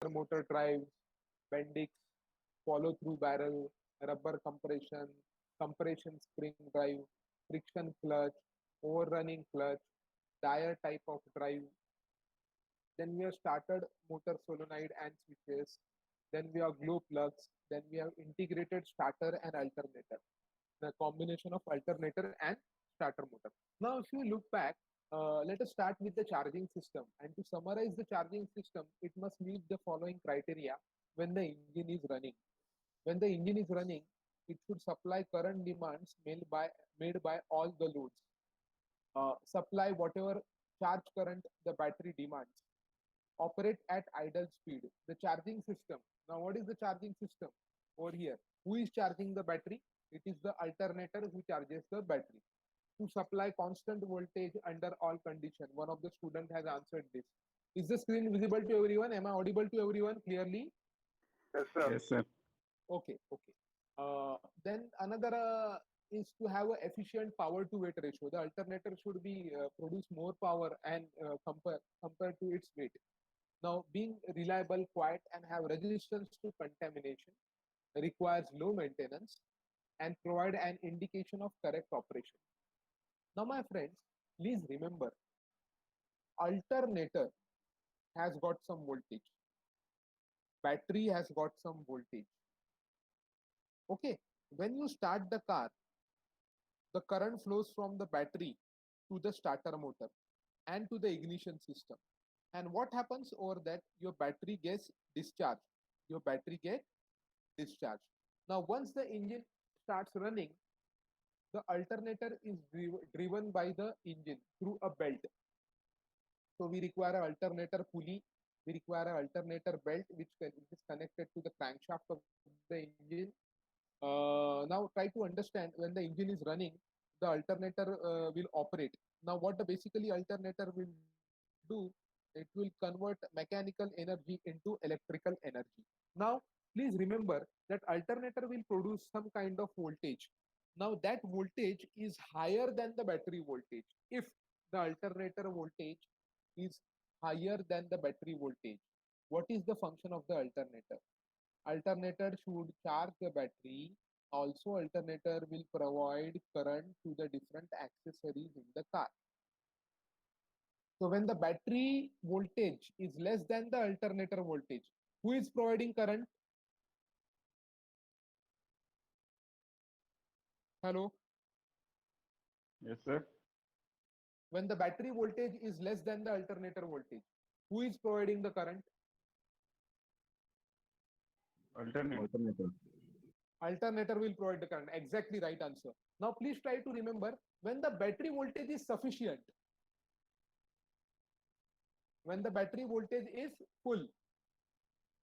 motor drives, Bendix, follow-through barrel, rubber compression, compression spring drive, friction clutch, overrunning clutch, tire type of drive. Then we have started motor solenoid and switches. Then we have glow plugs. Then we have integrated starter and alternator. The combination of alternator and starter motor. Now, if you look back, let us start with the charging system. And to summarize the charging system, it must meet the following criteria when the engine is running. When the engine is running, it should supply current demands made by all the loads. Supply whatever charge current the battery demands. Operate at idle speed. The charging system. Now, what is the charging system over here? Who is charging the battery? It is the alternator who charges the battery. To supply constant voltage under all conditions. One of the student has answered this. Is the screen visible to everyone? Am I audible to everyone clearly? Yes, sir. Yes, sir. Okay, okay. Then another is to have an efficient power to weight ratio. The alternator should be produce more power and compared to its weight. Now, being reliable, quiet, and have resistance to contamination requires low maintenance and provide an indication of correct operation. Now, my friends, please remember, alternator has got some voltage, battery has got some voltage. Okay, when you start the car, the current flows from the battery to the starter motor and to the ignition system. And what happens over that? Your battery gets discharged. Your battery gets discharged. Now, once the engine starts running, the alternator is driven by the engine through a belt. So we require an alternator pulley. We require an alternator belt which is connected to the crankshaft of the engine. Now try to understand when the engine is running, the alternator will operate. Now what the basically alternator will do, it will convert mechanical energy into electrical energy. Now please remember that alternator will produce some kind of voltage. Now that voltage is higher than the battery voltage. If the alternator voltage is higher than the battery voltage, what is the function of the alternator? Alternator should charge the battery. Also, alternator will provide current to the different accessories in the car. So when the battery voltage is less than the alternator voltage, who is providing current? Hello? Yes, sir. When the battery voltage is less than the alternator voltage, who is providing the current? Alternate. Alternator. Alternator will provide the current. Exactly right answer. Now please try to remember, when the battery voltage is sufficient, when the battery voltage is full,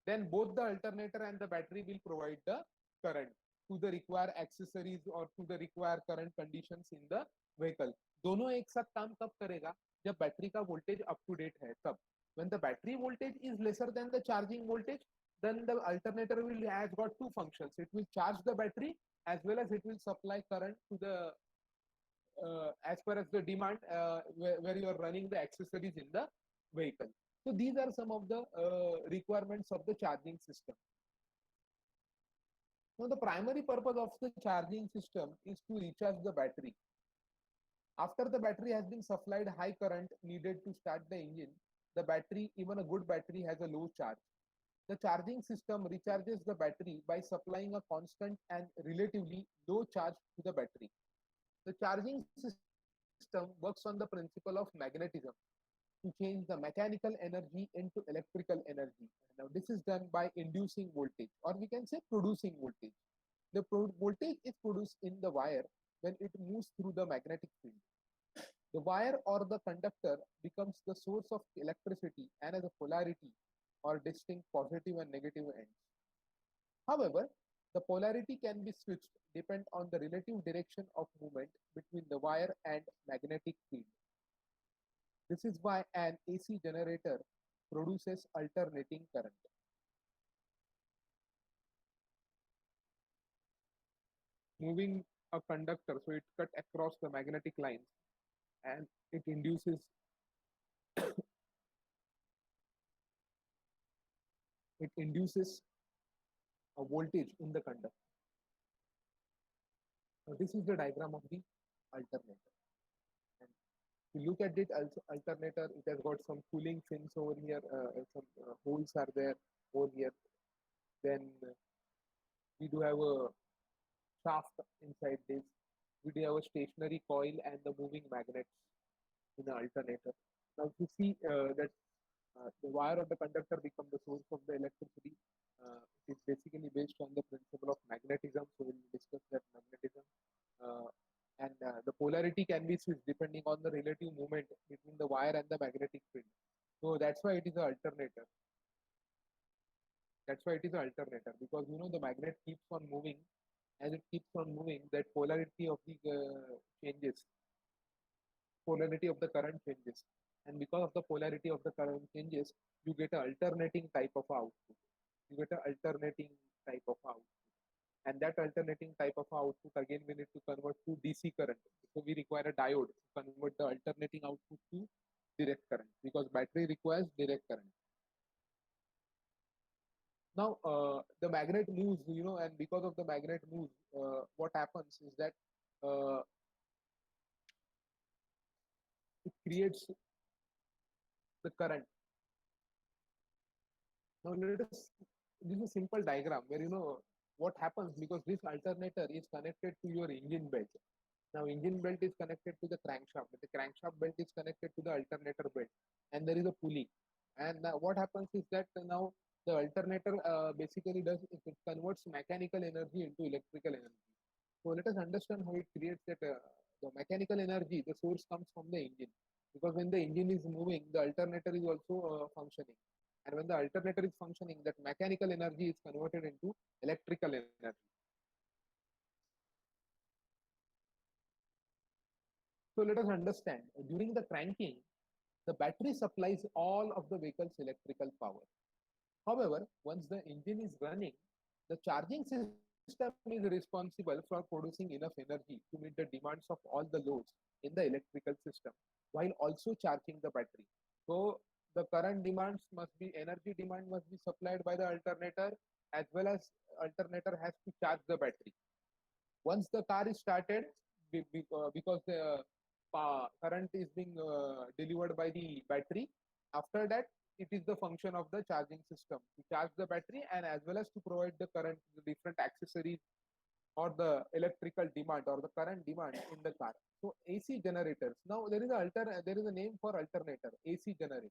then both the alternator and the battery will provide the current to the required accessories or to the required current conditions in the vehicle. दोनों एक साथ काम कब करेगा? जब battery का voltage up to date है तब. When the battery voltage is lesser than the charging voltage, then the alternator will has got two functions. It will charge the battery as well as it will supply current to the as per as the demand where you are running the accessories in the vehicle. So these are some of the requirements of the charging system. Now the primary purpose of the charging system is to recharge the battery. After the battery has been supplied high current needed to start the engine, the battery, even a good battery, has a low charge. The charging system recharges the battery by supplying a constant and relatively low charge to the battery. The charging system works on the principle of magnetism to change the mechanical energy into electrical energy. Now, this is done by inducing voltage, or we can say producing voltage. The voltage is produced in the wire when it moves through the magnetic field. The wire or the conductor becomes the source of electricity and has a polarity or distinct positive and negative ends. However, the polarity can be switched depend on the relative direction of movement between the wire and magnetic field. This is why an AC generator produces alternating current. Moving a conductor, so it cut across the magnetic lines and it induces it induces a voltage in the conductor. Now, this is the diagram of the alternator. And if you look at it, also alternator, it has got some cooling fins over here, some holes are there over here. Then we do have a shaft inside this. We do have a stationary coil and the moving magnets in the alternator. Now, if you see that the wire of the conductor becomes the source of the electricity. It is basically based on the principle of magnetism. So we'll discuss that magnetism. And the polarity can be switched depending on the relative movement between the wire and the magnetic field. So that's why it is an alternator. That's why it is an alternator, because the magnet keeps on moving. As it keeps on moving, that polarity of the changes, polarity of the current changes, and because of the polarity of the current changes, you get an alternating type of output. You get an alternating type of output, and that alternating type of output again we need to convert to DC current. So we require a diode to convert the alternating output to direct current, because battery requires direct current. Now the magnet moves, and because of the magnet moves, what happens is that uh, it creates the current. Now let us, this is a simple diagram where what happens, because this alternator is connected to your engine belt. Now engine belt is connected to the crankshaft, but the crankshaft belt is connected to the alternator belt, and there is a pulley. And what happens is that now the alternator basically does, it converts mechanical energy into electrical energy. So let us understand how it creates that the mechanical energy, the source comes from the engine, because when the engine is moving, the alternator is also functioning. And when the alternator is functioning, that mechanical energy is converted into electrical energy. So let us understand, during the cranking, the battery supplies all of the vehicle's electrical power. However, once the engine is running, the charging system is responsible for producing enough energy to meet the demands of all the loads in the electrical system, while also charging the battery. So the current demands must be, energy demand must be supplied by the alternator, as well as alternator has to charge the battery. Once the car is started, because the current is being delivered by the battery, after that it is the function of the charging system to charge the battery, and as well as to provide the current, the different accessories, or the electrical demand or the current demand in the car. So AC generators, now there is a name for alternator, AC generator.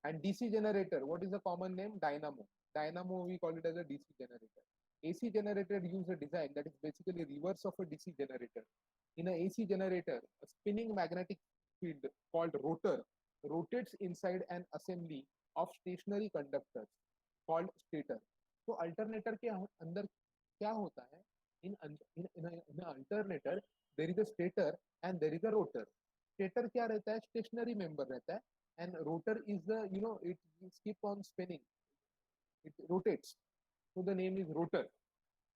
And DC generator, what is the common name? Dynamo. Dynamo, we call it as a DC generator. AC generator use a design that is basically reverse of a DC generator. In a AC generator, a spinning magnetic field called rotor rotates inside an assembly of stationary conductors called stator. तो alternator के अंदर क्या होता है? In an alternator, there is a stator and there is a rotor. Stator क्या रहता है? Stationary member रहता है, and rotor is the, it keep on spinning, it rotates, so the name is rotor.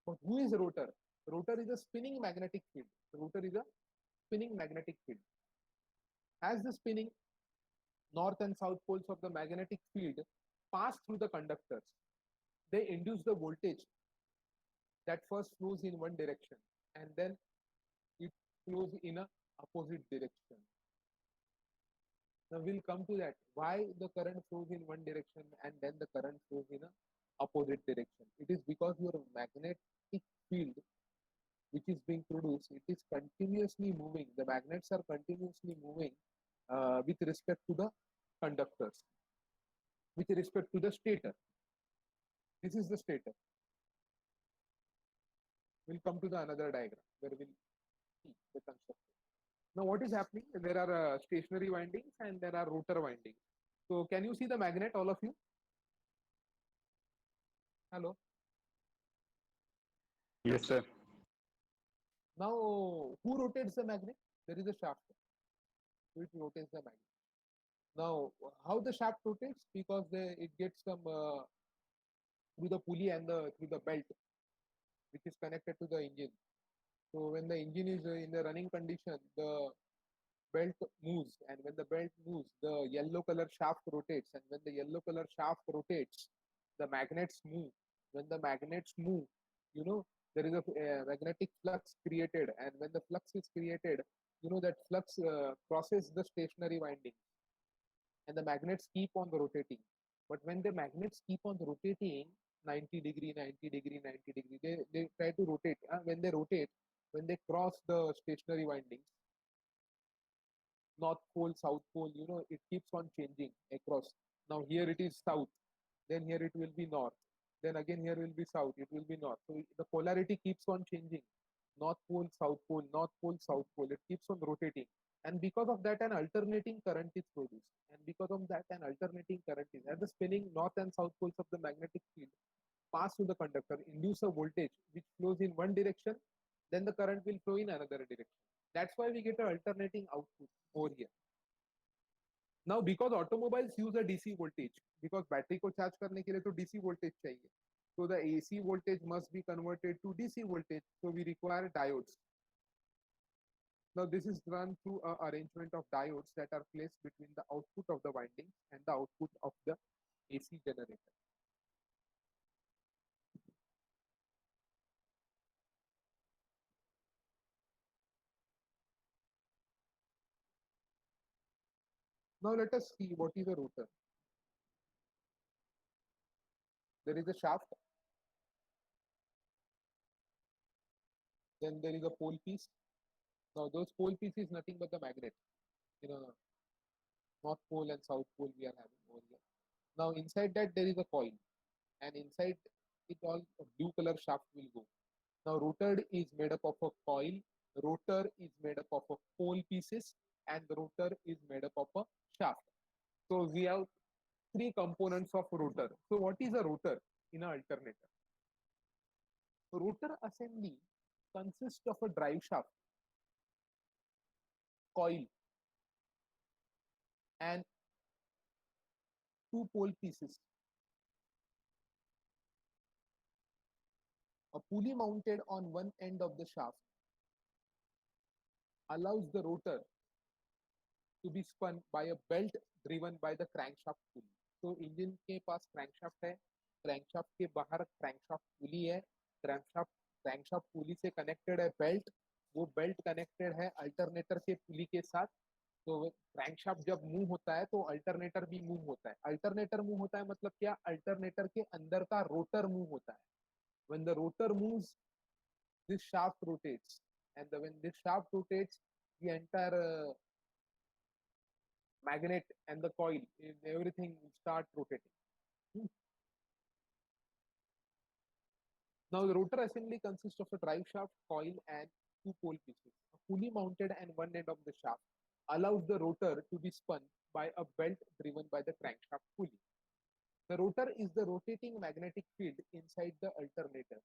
But who is rotor? Rotor is a spinning magnetic field. Rotor is a spinning magnetic field. As the spinning north and south poles of the magnetic field pass through the conductors, they induce the voltage that first flows in one direction, and then it flows in a opposite direction. Now we'll come to that, why the current flows in one direction and then the current flows in a opposite direction. It is because your magnetic field which is being produced, it is continuously moving. The magnets are continuously moving with respect to the conductors, with respect to the stator. This is the stator. We'll come to the another diagram where we'll see the construction. Now what is happening? There are stationary windings and there are rotor windings. So can you see the magnet, all of you? Hello? Yes, sir. Now who rotates the magnet? There is a shaft which rotates the magnet. Now how the shaft rotates? Because it gets some through the pulley and through the belt which is connected to the engine. So when the engine is in the running condition, the belt moves, and when the belt moves, the yellow color shaft rotates, and when the yellow color shaft rotates, the magnets move. When the magnets move, you know, there is a magnetic flux created, and when the flux is created, that flux crosses the stationary winding, and the magnets keep on rotating. But when the magnets keep on rotating 90 degree, 90 degree, 90 degree, they try to rotate. When they rotate, when they cross the stationary windings, north pole, south pole, it keeps on changing across. Now here it is south, then here it will be north, then again here will be south, it will be north. So the polarity keeps on changing. North pole, south pole, north pole, south pole. It keeps on rotating. And because of that, an alternating current is produced. And because of that, an alternating current is. As the spinning north and south poles of the magnetic field pass through the conductor, induce a voltage which flows in one direction, then the current will flow in another direction. That's why we get an alternating output over here. Now because automobiles use a DC voltage, because battery को charge करने के लिए तो DC voltage चाहिए, so the AC voltage must be converted to DC voltage, so we require diodes. Now this is run through an arrangement of diodes that are placed between the output of the windings and the output of the AC generator. Now let us see what is a rotor. There is a shaft, then there is a pole piece. Now those pole piece is nothing but the magnet. North pole and south pole we are having over here. Now inside that there is a coil, and inside it all a blue color shaft will go. Now rotor is made up of a coil, rotor is made up of a pole pieces, and the rotor is made up of a shaft. So we have three components of rotor. So what is a rotor in an alternator? Rotor assembly consists of a drive shaft, coil, and two pole pieces. A pulley mounted on one end of the shaft allows the rotor to be spun by a belt driven by the crankshaft pulley. तो engine के पास crankshaft है, crankshaft के बाहर crankshaft पुली है, crankshaft crankshaft पुली से connected है belt, वो belt connected है अल्टरनेटर के पुली के साथ. तो क्रैंकशाफ्ट जब मूव होता है तो अल्टरनेटर भी मूव होता है. अल्टरनेटर मूव होता है मतलब क्या? अल्टरनेटर के अंदर का रोटर मूव होता है. When the rotor moves, this shaft rotates, and when this shaft rotates, the entire magnet and the coil, everything will start rotating. Now the rotor assembly consists of a drive shaft, coil, and two pole pieces. A pulley mounted at one end of the shaft allows the rotor to be spun by a belt driven by the crankshaft pulley. The rotor is the rotating magnetic field inside the alternator.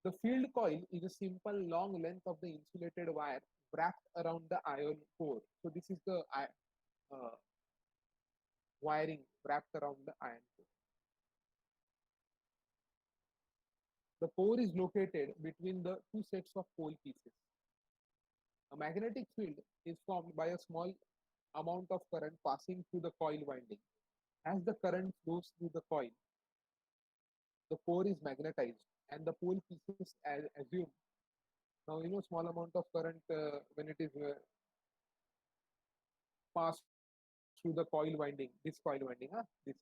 The field coil is a simple long length of the insulated wire wrapped around the iron core. So this is the uh, wiring wrapped around the iron core. The core is located between the two sets of pole pieces. A magnetic field is formed by a small amount of current passing through the coil winding. As the current flows through the coil, the core is magnetized and the pole pieces assume. Now, small amount of current when it is passed through the coil winding, this coil winding, this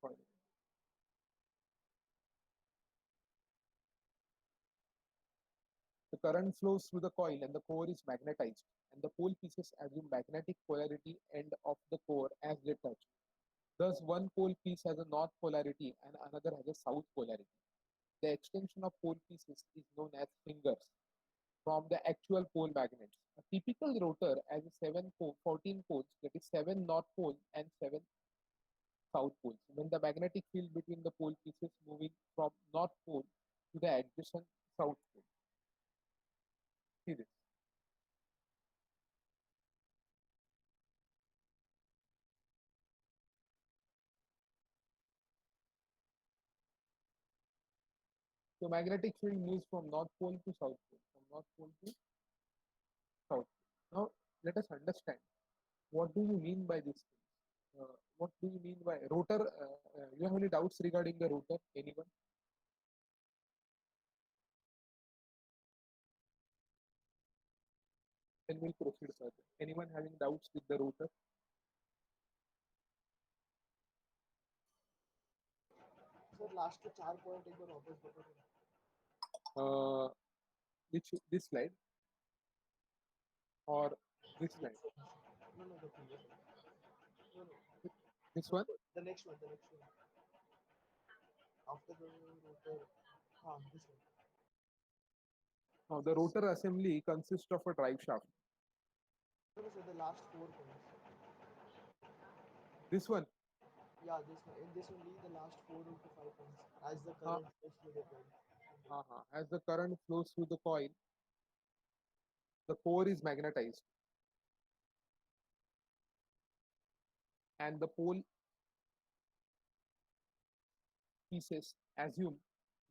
coil. The current flows through the coil and the core is magnetized, and the pole pieces assume magnetic polarity end of the core as they touch. Thus, one pole piece has a north polarity and another has a south polarity. The extension of pole pieces is known as fingers from the actual pole magnets. A typical rotor has a 14 poles, that is 7 north poles and 7 south poles. When the magnetic field between the pole pieces moving from north pole to the adjacent south pole. See this. So magnetic field moves from north pole to south pole, from north pole to south. Now let us understand what do you mean by this thing. What do you mean by rotor? You have any doubts regarding the rotor? Anyone? Then we'll proceed further. Anyone having doubts with the rotor? Sir last के 4 point एक बार वापस बताओ. Which this slide or this slide? No, no, the previous one. No, no. This one? The next one, the next one. After the rotor. This one. Now the rotor assembly consists of a drive shaft. No, no, sir, the last 4 points. This one? Yeah, this one. In this only the last 4 to 5 points. As the current goes through the coil. As the current flows through the coil, the core is magnetized and the pole pieces assume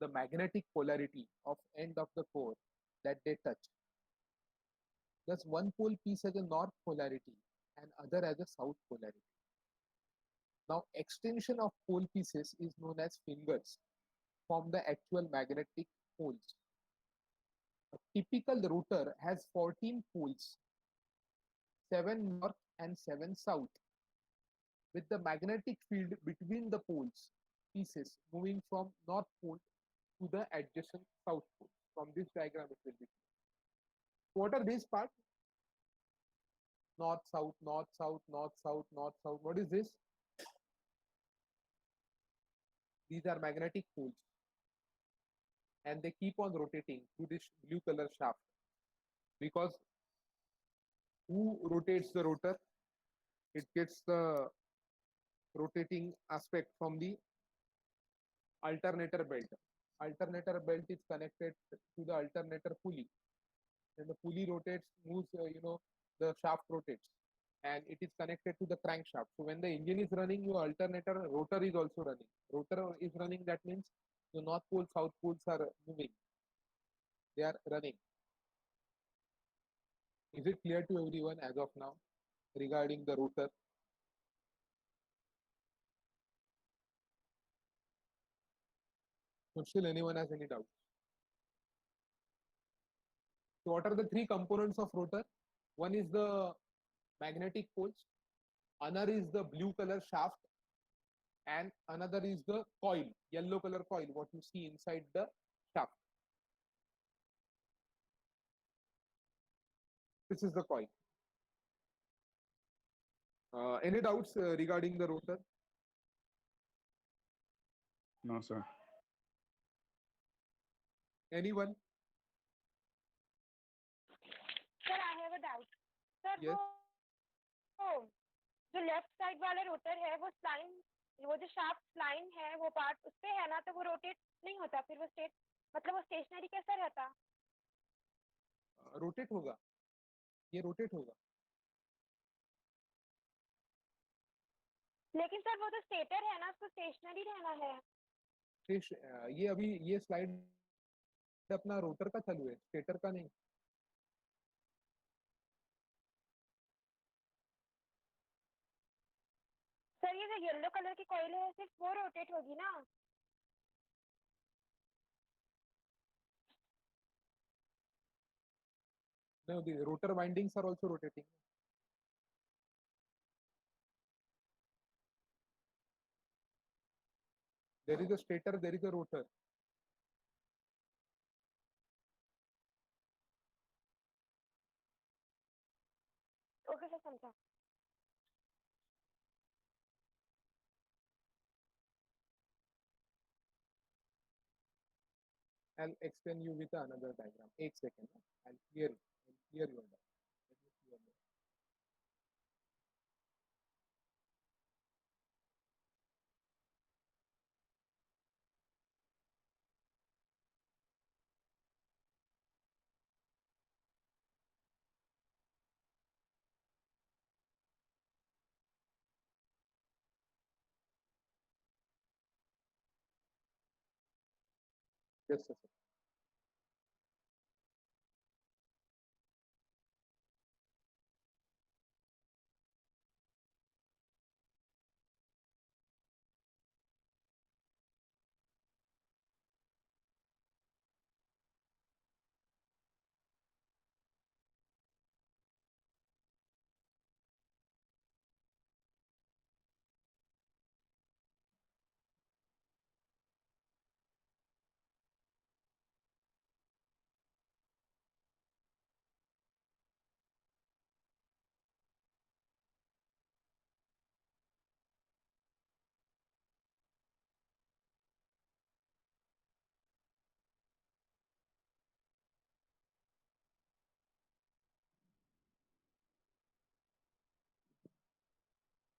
the magnetic polarity of end of the core that they touch. Thus, one pole piece has a north polarity and other has a south polarity. Now, extension of pole pieces is known as fingers from the actual magnetic poles. A typical rotor has 14 poles, 7 north and 7 south, with the magnetic field between the poles pieces moving from north pole to the adjacent south pole. From this diagram it will be. What are these parts? North, south, north, south, north, south, north, south. What is this? These are magnetic poles. And they keep on rotating through this blue color shaft. Because who rotates the rotor? It gets the rotating aspect from the alternator belt. Alternator belt is connected to the alternator pulley. And the pulley rotates, moves, the shaft rotates. And it is connected to the crankshaft. So when the engine is running, your alternator rotor is also running. Rotor is running, that means the north pole, south poles are moving. They are running. Is it clear to everyone as of now regarding the rotor? So still anyone has any doubts? So what are the three components of rotor? One is the magnetic poles, another is the blue color shaft, and another is the coil, yellow color coil, what you see inside the shaft. This is the coil. Any doubts regarding the rotor? No, sir. Anyone? Sir, I have a doubt. Sir, Yes. वो जो left side वाला rotor है वो saline, वो जो shaft saline है वो part उस पे है ना, तो वो रोटेट नहीं होता, फिर वो मतलब वो स्टेशनरी कैसा रहता? रोटेट होगा, ये रोटेट होगा. लेकिन सर वो तो स्टेटर है ना, उसको स्टेशनरी रहना है. ये अभी ये स्लाइड अपना रोटर का चालू है, स्टेटर का नहीं. सर ये जो येलो कलर की कॉइल है सिर्फ वो रोटेट होगी ना? No, the rotor windings are also rotating. There is a stator, there is a rotor. Okay sir, समझा. I'll explain you with another diagram. एक second. I'll clear it. I'll clear your doubt. Let me clear your. Yes, sir.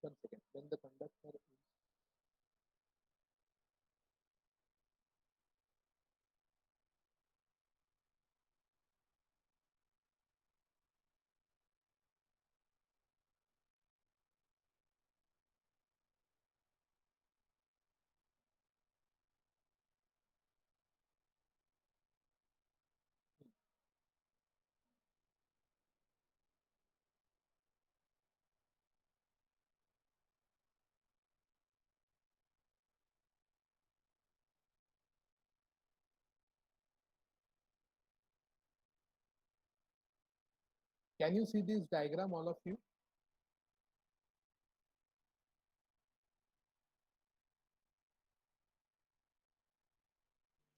1 second. When the conductor is can you see this diagram, all of you?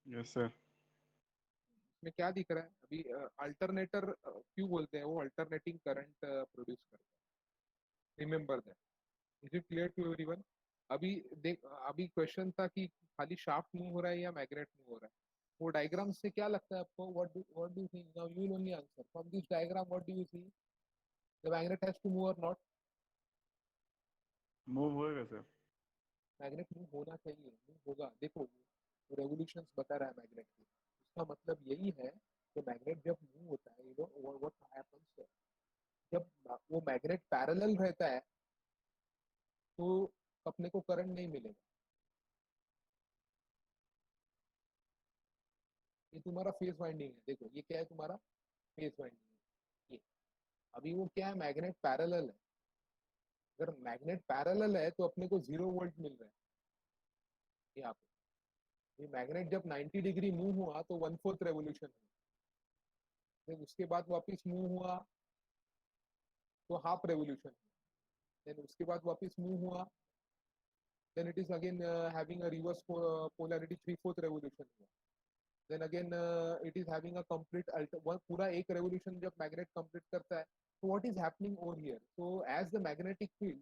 Yes, sir. इसमें क्या दिख रहा है अभी? Alternator क्यों बोलते हैं? वो अल्टरनेटिंग करंट प्रोड्यूस करता है. Remember that. Is it clear to everyone? अभी देख, अभी क्वेश्चन था कि खाली शाफ्ट मूव हो रहा है या मैग्नेट मूव हो रहा है. वो डायग्राम से क्या लगता है आपको? What do you think? Now you will only answer from this diagram. What do you see? The magnet has to move और नॉट? मूव होएगा सर. मैग्नेट मूव होना चाहिए, मूव होगा. देखो रेवोल्यूशंस बता रहा है मैग्नेट की. इसका मतलब यही है कि मैग्नेट जब मूव होता है, यू नो व्हाट हैपेंस, जब वो मैग्नेट पैरेलल रहता है तो अपने को करंट नहीं मिलेगा. ये तुम्हारा फेस वाइंडिंग है. देखो ये क्या है तुम्हारा? फेस वाइंडिंग है ये. अभी वो क्या है? मैग्नेट पैरेलल है. अगर मैग्नेट पैरेलल है तो अपने को 0 वोल्ट मिल रहा है यहाँ पे. ये मैग्नेट जब 90 डिग्री मूव हुआ तो 1/4 रेवोल्यूशन हुआ. फिर उसके बाद वापस मूव हुआ तो हाफ रेवोल्यूशन. देन उसके बाद वापस मूव हुआ, then it is again having a reverse polarity 3/4 revolution हुआ. Then again it is having a complete पूरा एक revolution जब magnet complete करता है. So what is happening over here? So as the magnetic field,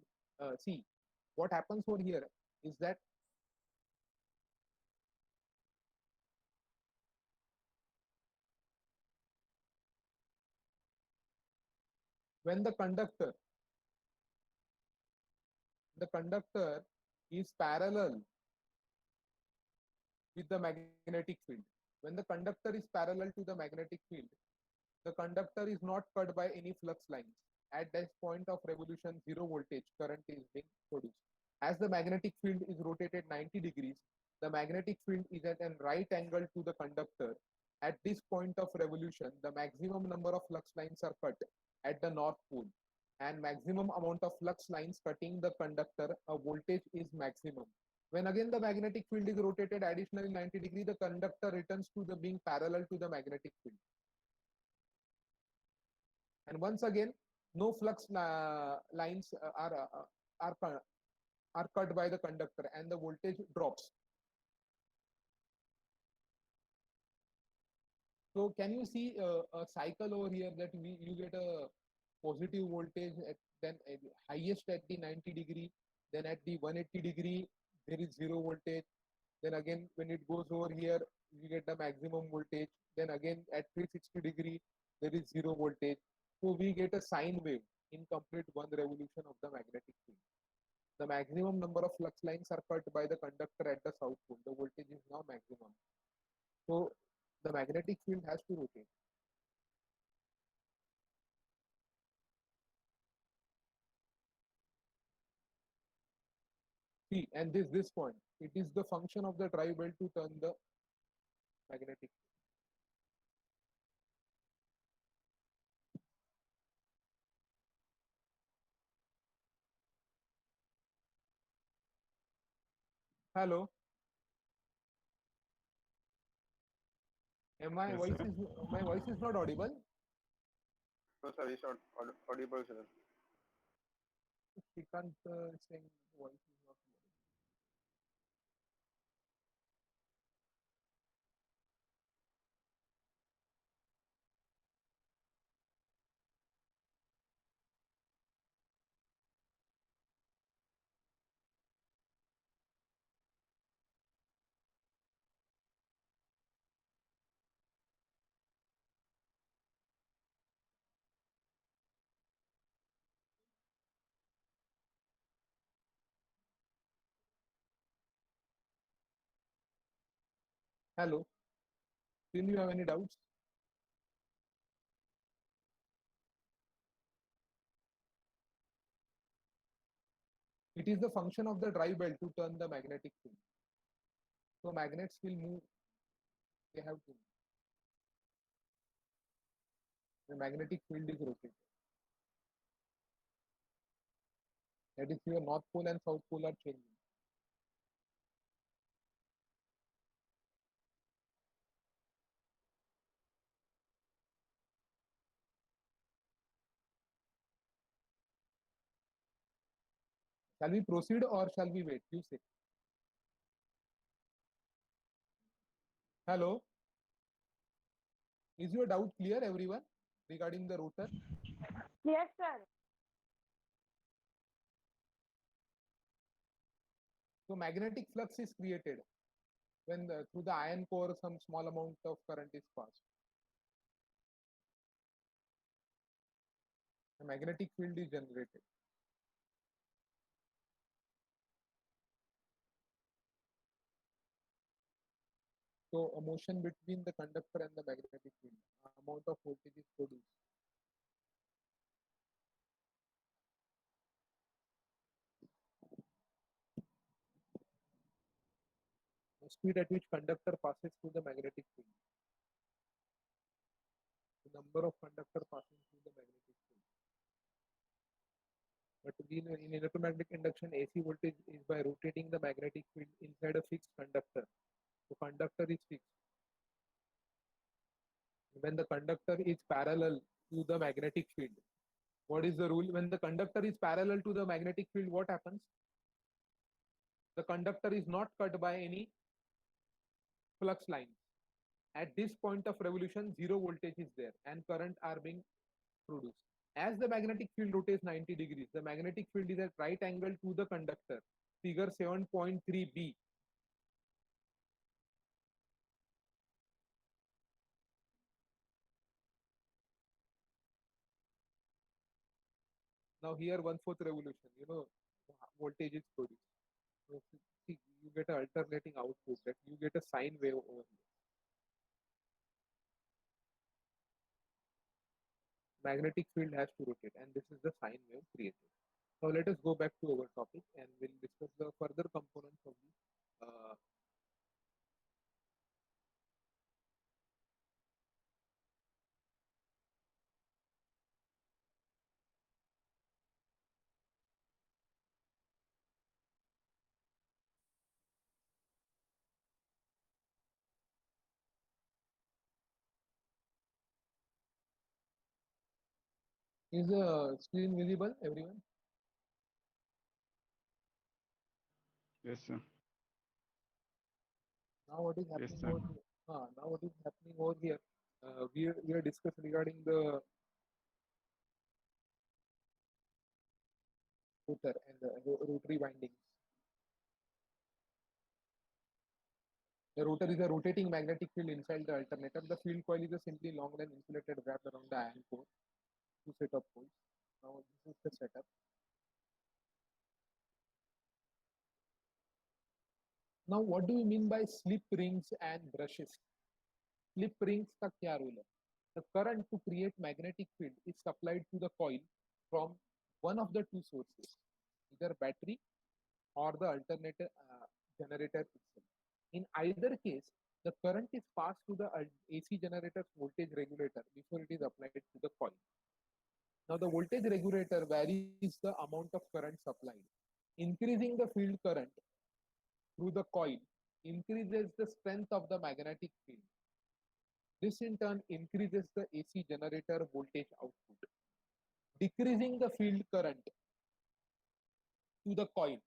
see what happens over here is that when the conductor is parallel with the magnetic field. When the conductor is parallel to the magnetic field, the conductor is not cut by any flux lines. At this point of revolution, 0 voltage current is being produced. As the magnetic field is rotated 90 degrees, the magnetic field is at a right angle to the conductor. At this point of revolution, the maximum number of flux lines are cut at the north pole, and maximum amount of flux lines cutting the conductor, a voltage is maximum. When again the magnetic field is rotated additionally 90 degrees, the conductor returns to the being parallel to the magnetic field. And once again, no flux lines are cut by the conductor, and the voltage drops. So can you see a cycle over here that you get a positive voltage at then highest at the 90 degree, then at the 180 degree there is 0 voltage, then again when it goes over here you get the maximum voltage, then again at 360 degree there is 0 voltage. So we get a sine wave in complete one revolution of the magnetic field. The maximum number of flux lines are cut by the conductor at the south pole. The voltage is now maximum. So the magnetic field has to rotate. See, and this point, it is the function of the drive belt to turn the magnetic. Hello, am my Yes, voice sir. is my voice is not audible? No, sir, it's not audible, sir. Shrikant is saying voice is not audible. Hello. Do you have any doubts? It is the function of the drive belt to turn the magnetic field. So magnets will move. They have to move. The magnetic field is rotated. That is, your north pole and south pole are changing. Shall we proceed or shall we wait? You say. Hello. Is your doubt clear, everyone, regarding the rotor? Yes, sir. So magnetic flux is created when through the iron core some small amount of current is passed. A magnetic field is generated. So a motion between the conductor and the magnetic field, amount of voltage is produced. The speed at which conductor passes through the magnetic field. The number of conductor passing through the magnetic field. But in electromagnetic induction, AC voltage is by rotating the magnetic field inside a fixed conductor. The conductor is fixed. When the conductor is parallel to the magnetic field, what is the rule? When the conductor is parallel to the magnetic field, what happens? The conductor is not cut by any flux lines. At this point of revolution, zero voltage is there and current are being produced. As the magnetic field rotates 90 degrees, the magnetic field is at right angle to the conductor. Figure 7.3b. Now here 1/4 revolution, voltage is produced. So see, you get an alternating output, that you get a sine wave over here. Magnetic field has to rotate, and this is the sine wave created. Now let us go back to our topic and we'll discuss the further components of the Is the screen visible, everyone? Yes, sir. Now what is Yes, happening sir. over here? Now what is happening over here? We are discussing regarding the rotor and the rotary windings. The rotor is a rotating magnetic field inside the alternator. The field coil is a simply long line insulated wrapped around the iron core. Two set of poles. Now this is the setup. Now what do we mean by slip rings and brushes? Slip rings का क्या rule है? The current to create magnetic field is supplied to the coil from one of the two sources, either battery or the alternator generator itself. In either case, the current is passed to the AC generator's voltage regulator before it is applied to the coil. Now the voltage regulator varies the amount of current supplied. Increasing the field current through the coil increases the strength of the magnetic field. This in turn increases the AC generator voltage output. Decreasing the field current to the coil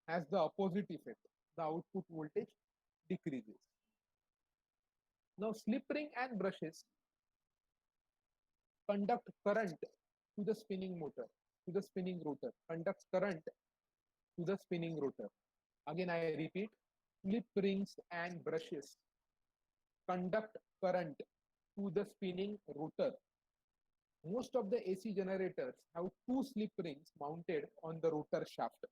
has the opposite effect. The output voltage decreases. Now slip ring and brushes conduct current to the spinning motor, to the spinning rotor, conducts current to the spinning rotor. Again I repeat, slip rings and brushes conduct current to the spinning rotor. Most of the AC generators have two slip rings mounted on the rotor shaft.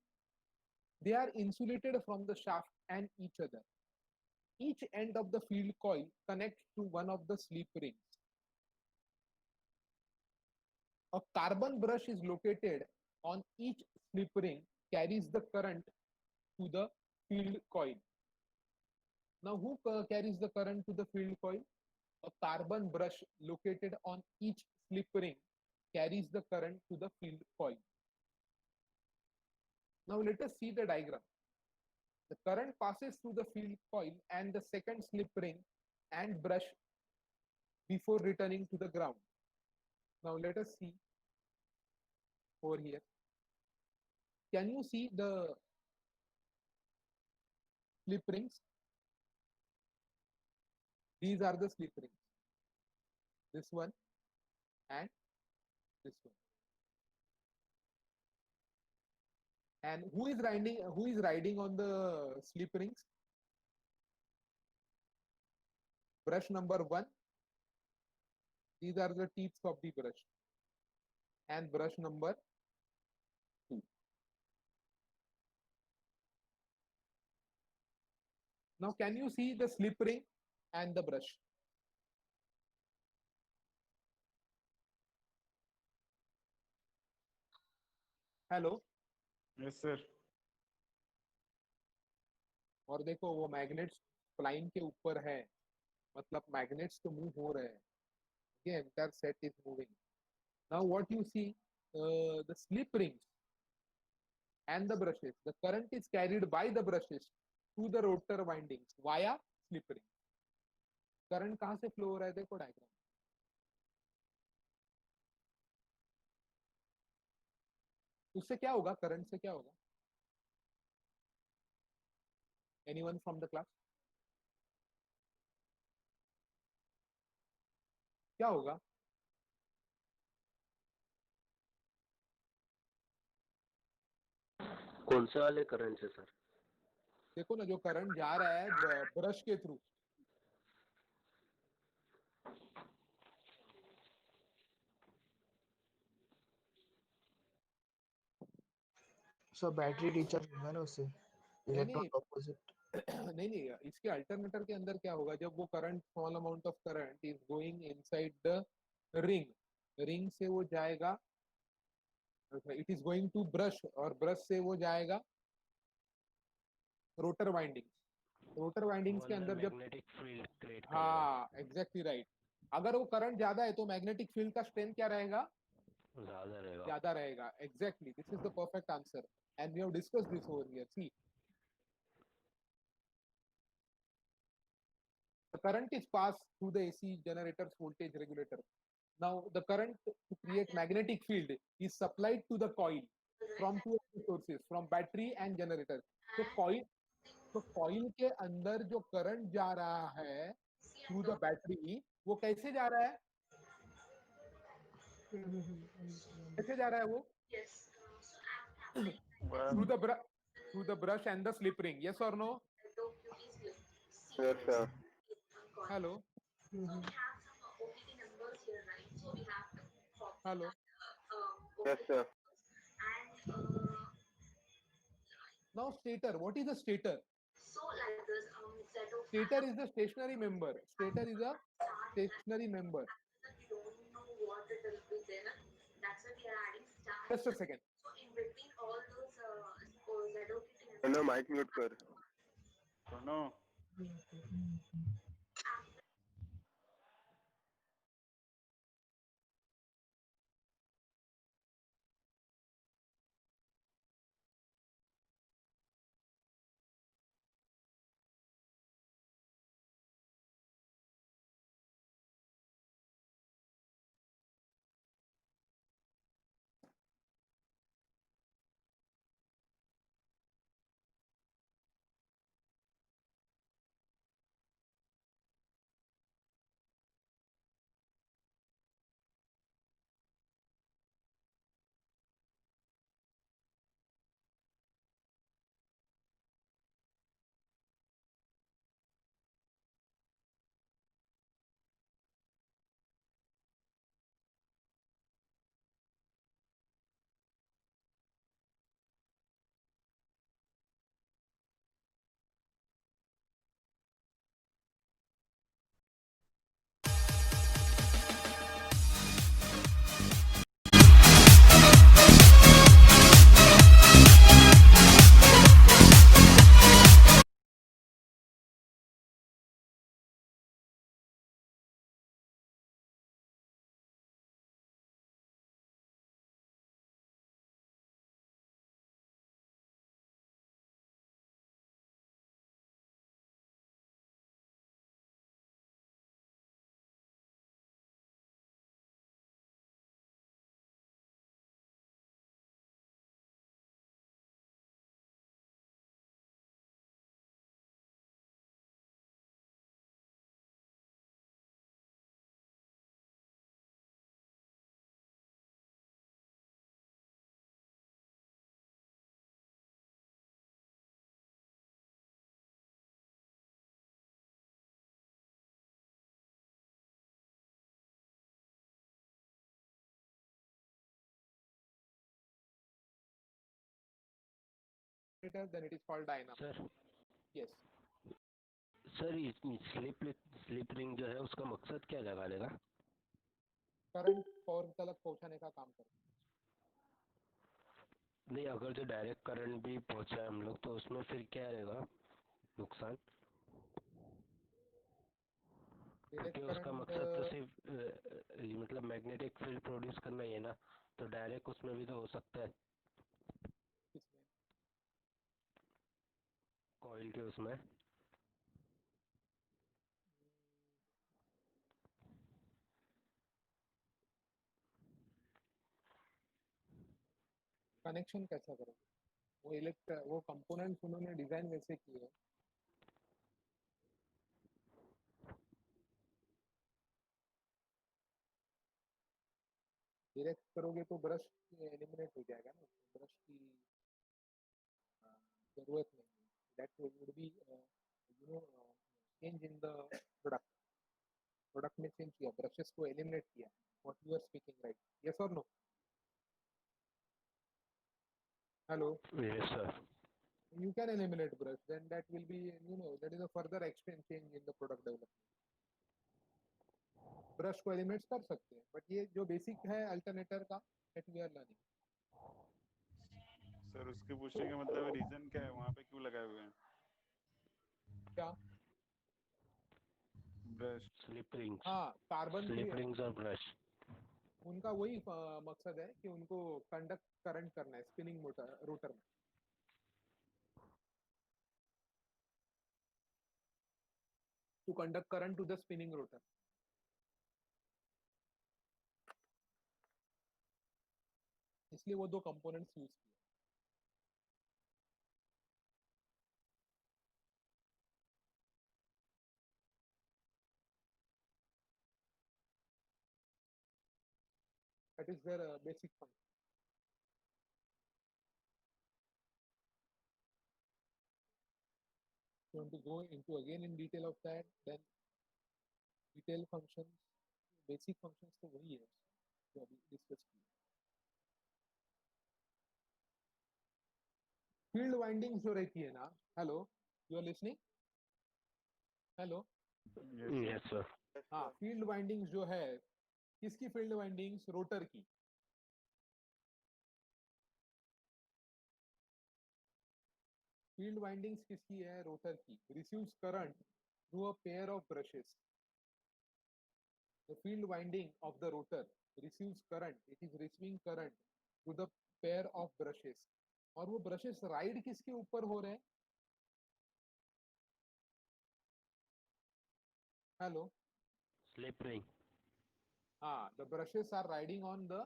They are insulated from the shaft and each other. each end of the field coil connects to one of the slip rings. A carbon brush is located on each slip ring, carries the current to the field coil. Now, who carries the current to the field coil? A carbon brush located on each slip ring carries the current to the field coil. Now, let us see the diagram. The current passes through the field coil and the second slip ring and brush before returning to the ground. Now, let us see over here. Can you see the slip rings? These are the slip rings. This one and this one. And who is riding on the slip rings? Brush number 1. These are the tips of the brush. And brush number 2. Now, can you see the slip ring and the brush? Hello. Yes, sir. और देखो वो magnets फ्लाइन के ऊपर है, मतलब magnets तो move हो रहे हैं. Okay, entire set is moving. Now what you see, the slip rings and the brushes, the current is carried by the brushes to the rotor windings via slip ring. Current कहाँ से flow हो रहा है देखो diagram. उससे क्या होगा, current से क्या होगा? Anyone from the class? क्या होगा? कौन से वाले करंट से सर? देखो ना, जो करंट जा रहा है ब्रश के थ्रू, So battery recharge होगा ना उससे, नहीं इलेक्ट्रॉन नहीं ऑपोजिट. नहीं, इसके अल्टरनेटर के अंदर क्या होगा, जब वो current, small amount of current is going inside the ring से वो जाएगा, it is going to brush, और ब्रश से वो जाएगा रोटर वाइंडिंग्स के अंदर जब मैग्नेटिक फील्ड क्रिएट करेगा. हाँ एग्जैक्टली राइट. अगर वो करंट ज्यादा है तो मैग्नेटिक फील्ड का स्ट्रेंथ क्या रहेगा? ज्यादा रहेगा. Exactly, this is the perfect answer and we have discussed this over here. See, the current is passed through the AC generator's voltage regulator. Now the current to create magnetic field is supplied to the coil from two sources, from battery and generator. तो coil के अंदर जो current जा रहा है through the battery, वो कैसे जा रहा है? कैसे जा रहा है वो? through the brush and the slip ring. Yes or no? Yes, sir. Hello. Hello. Yes, sir. Now stator. What is a stator? Stator is the stationary member. Stator is a stationary member. Just a second. Hello, mic mute कर. सुनो. alternator, then it is called dynamo. Sir Yes. Sir slip ring जो है उसका मकसद क्या लगाने का? Current power तक पहुंचाने का काम करता नहीं, अगर जो डायरेक्ट करंट भी पहुंचा हम लोग तो उसमें फिर क्या रहेगा नुकसान? है। क्योंकि डायरेक्ट उसका मकसद तो करंट सिर्फ मतलब मैग्नेटिक फील्ड प्रोड्यूस करना ही है ना, तो डायरेक्ट उसमें भी तो हो सकता है किसमें? कॉइल के उसमें। कनेक्शन कैसा करोगे? वो कंपोनेंट्स उन्होंने डिजाइन वैसे किए हैं। डायरेक्ट करोगे तो ब्रश एलिमिनेट हो जाएगा ना, ब्रश की जरूरत नहीं है। That would be change in the product में चेंज किया, ब्रशेस को एलिमिनेट किया। What you are speaking, right? Yes और no? Hello? Yes sir. You can eliminate brush, then that will be, that is a further extent change in the product development. Brush को eliminate कर सकते हैं, but ये जो basic है alternator का, that we are learning. Sir उसके पूछने का मतलब रीजन क्या है, वहाँ पे क्यों लगाए हुए हैं क्या? ब्रश? Slip rings. हाँ, कार्बन स्लिप रिंग्स और ब्रश। उनका वही मकसद है कि उनको कंडक्ट करंट करना है स्पिनिंग मोटर रोटर में। To conduct current to the spinning rotor. इसलिए वो दो कंपोनेंट्स यूज किए। That is their basic function. You want to go into again in detail of that, then detail functions, basic functions तो वही है जो अभी डिस्कस किए। फील्ड वाइंडिंग्स जो रहती है ना, hello, you are listening? Hello? Yes sir. हाँ, फील्ड वाइंडिंग्स जो है, किसकी फील्ड वाइंडिंग्स? रोटर की। फील्ड वाइंडिंग्स किसकी है? रोटर की। Receives current through a pair of brushes. The field winding of the rotor receives current, it is receiving current to the pair of brushes. और वो brushes ride किसके ऊपर हो रहे हैं? हेलो? Slip ring. हाँ, the brushes are riding on the,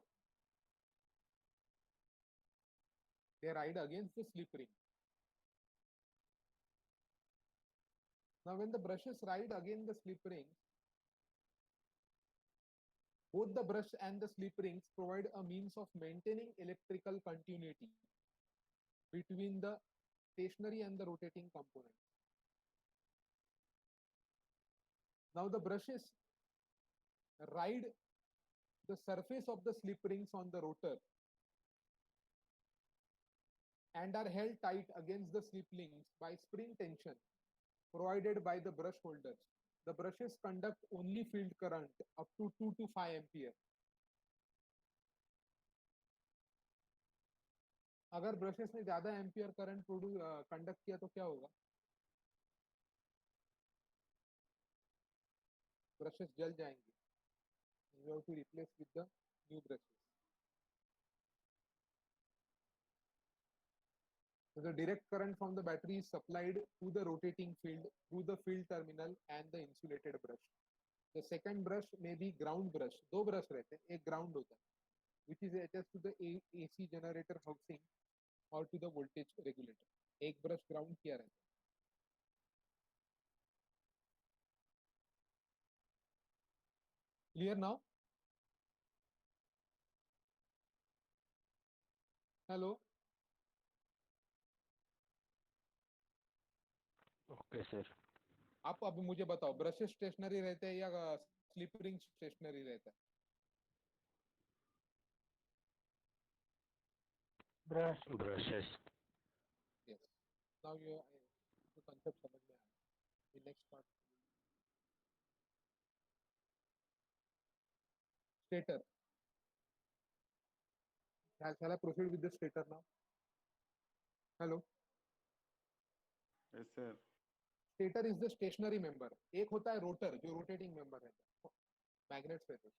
they ride against the slip ring. Now when the brushes ride against the slip ring, both the brush and the slip rings provide a means of maintaining electrical continuity between the stationary and the rotating component. Now the brushes ride the surface of the slip rings on the rotor and are held tight against the slip rings by spring tension provided by the brush holders. The brushes conduct only field current up to 2 to 5 ampere. अगर brushes ने ज्यादा ampere current conduct किया तो क्या होगा? Brushes जल जाएंगे। You have to replace with the new brushes. So the direct current from the battery is supplied to the rotating field through the field terminal and the insulated brush. The second brush may be ground brush. दो brush रहते हैं, एक ground होता है, which is attached to the AC generator housing or to the voltage regulator. एक brush ground किया रहता है। Clear now? Hello? Okay sir. आप अब मुझे बताओ, ब्रशेस स्टेशनरी रहते हैं या स्लिप रिंग स्टेशनरी रहता है? Brushes. Yes. Now the concept समझ में आया. The next part. Stator. Shall I proceed with the stator now? Hello. Yes sir. Stator is the stationary member. एक होता है रोटर जो रोटेटिंग मेंबर है मैग्नेट्स रहते हैं,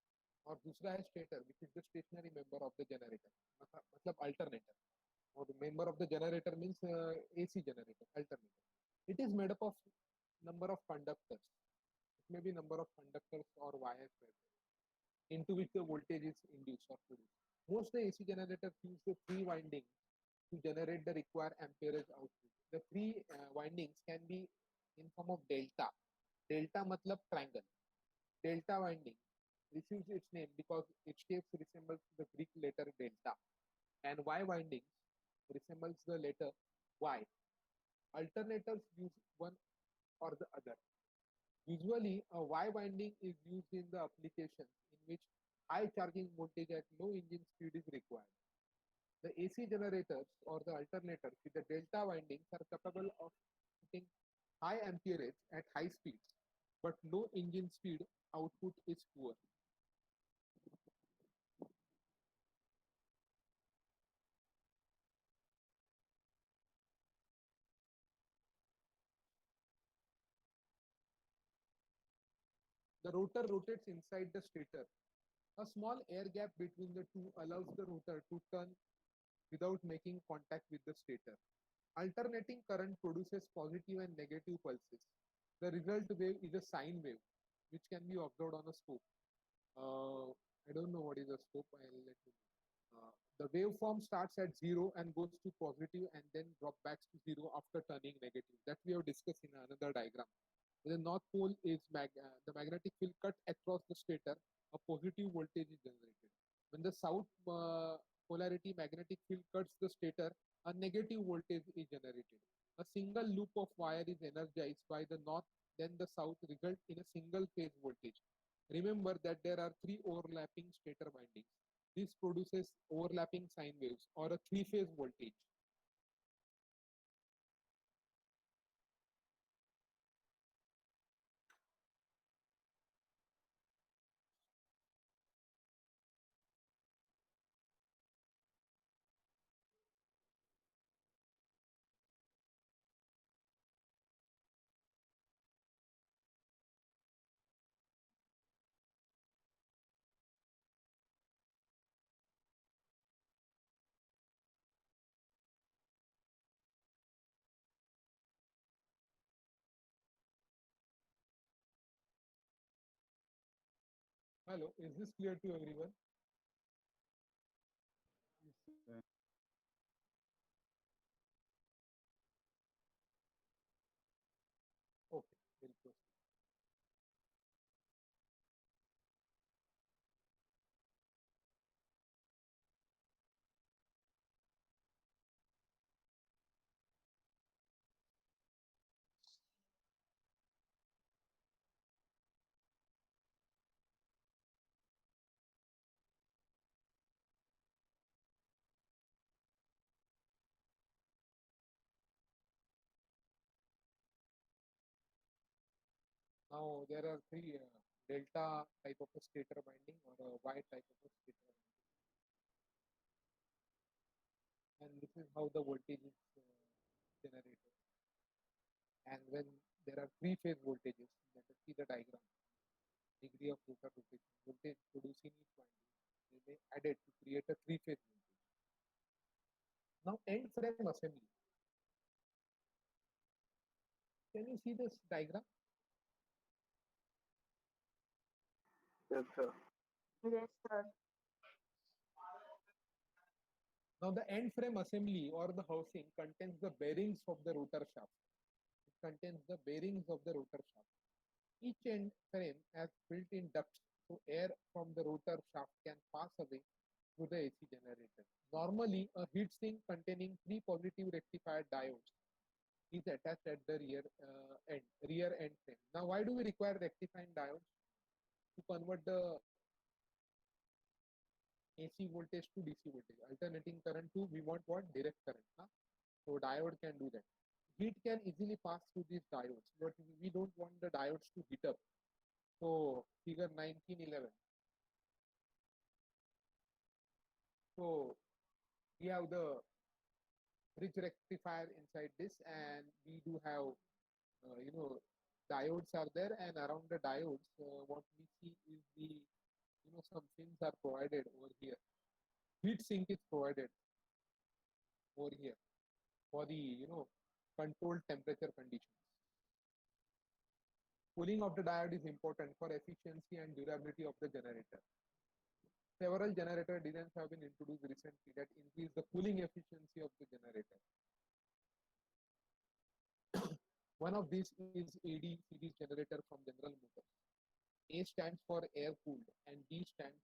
और दूसरा है stator which is the stationary member of the generator, मतलब अल्टरनेटर. और member of the generator means AC generator alternator. It is made up of number of conductors. इसमें भी नंबर ऑफ कंडक्टर्स और वायर्स रहते हैं into which the voltage is induced or produced. Most the AC generators use the free winding to generate the required amperage output. The free windings can be in form of delta. Delta matlab triangle. Delta winding receives its name because its shape resembles the Greek letter delta, and Y winding resembles the letter Y. Alternators use one or the other. Usually, a Y winding is used in the applications in which high charging voltage at low engine speed is required. The AC generators or the alternators with the delta windings are capable of putting high amperage at high speeds, but low engine speed output is poor. The rotor rotates inside the stator. A small air gap between the two allows the rotor to turn without making contact with the stator. Alternating current produces positive and negative pulses. The result wave is a sine wave, which can be observed on a scope. I don't know what is a scope. I'll let you know. The waveform starts at 0 and goes to positive and then drop back to 0 after turning negative. That we have discussed in another diagram. When the north pole is the magnetic field cut across the stator, a positive voltage is generated. When the south polarity magnetic field cuts the stator, a negative voltage is generated. A single loop of wire is energized by the north, then the south, result in a single phase voltage. Remember that there are three overlapping stator windings. This produces overlapping sine waves or a three-phase voltage. Hello, is this clear to everyone? Sir. Okay, we'll proceed. Now there are three delta type of a stator winding or a Y type of a stator winding. And this is how the voltage is generated. And when there are three-phase voltages, let us see the diagram. Degree of rotor rotation, voltage produced in each winding, they may added to create a three-phase voltage. Now end frame assembly. Can you see this diagram? Yes, sir. Yes, sir. Now the end frame assembly or the housing contains the bearings of the rotor shaft. It contains the bearings of the rotor shaft. Each end frame has built-in ducts, so air from the rotor shaft can pass away through the AC generator. Normally, a heat sink containing three positive rectifier diodes is attached at the rear end frame. Now, why do we require rectifying diodes? To convert the AC voltage to DC voltage, alternating current to we want what direct current. Huh? So diode can do that. heat can easily pass through these diodes, but we don't want the diodes to heat up. So figure 1911. So we have the bridge rectifier inside this, and we do have diodes are there, and around the diodes what we see is the some fins are provided over here. Heat sink is provided over here for the controlled temperature conditions. Cooling of the diode is important for efficiency and durability of the generator. Several generator designs have been introduced recently that increase the cooling efficiency of the generator. One of these is AD series generator from General Motors. A stands for air cooled and D stands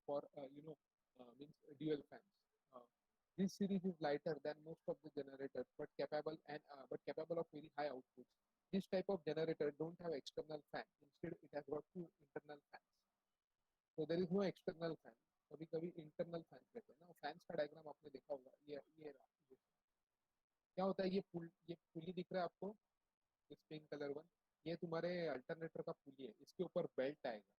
for means dual fans. This series is lighter than most of the generators, but capable of very high outputs. This type of generator don't have external fan. Instead, it has got two internal fans. So there is no external fan. कभी कभी internal fans रहते हैं ना. Fans का diagram आपने देखा होगा. ये रहा. क्या होता है ये पुली दिख रहा है आपको? इस पिंक कलर वन, ये तुम्हारे अल्टरनेटर का पुली है. इसके ऊपर बेल्ट आएगा.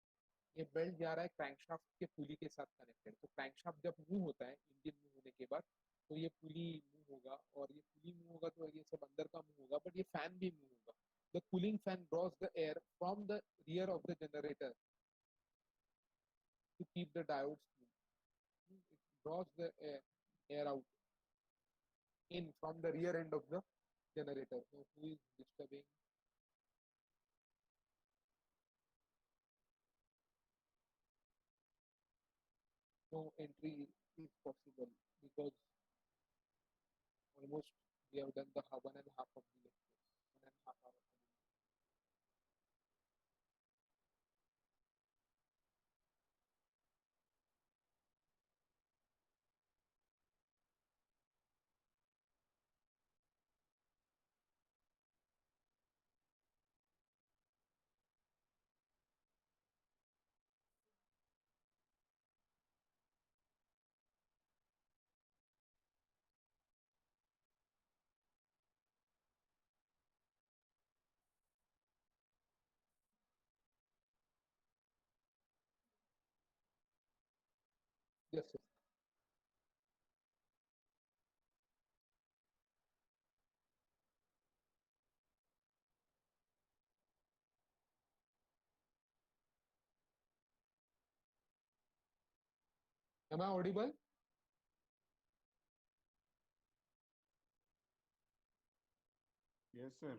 ये बेल्ट जा रहा है क्रैंकशाफ्ट के पुली के साथ कनेक्टेड. तो क्रैंकशाफ्ट जब मूव होता है इंजन मूव होने के बाद, तो ये पुली मूव होगा, और ये पुली मूव होगा तो ये सब अंदर का मूव होगा, बट ये फैन भी मूव होगा. The cooling fan draws the air from the rear of the generator to keep the diodes cool. It draws the air out in from the rear end of the generator. So who is disturbing? No entry is possible because almost we have done the 1.5 of the lecture, 1.5 hour of the lecture. Yes, yes. Am I audible? Yes, sir.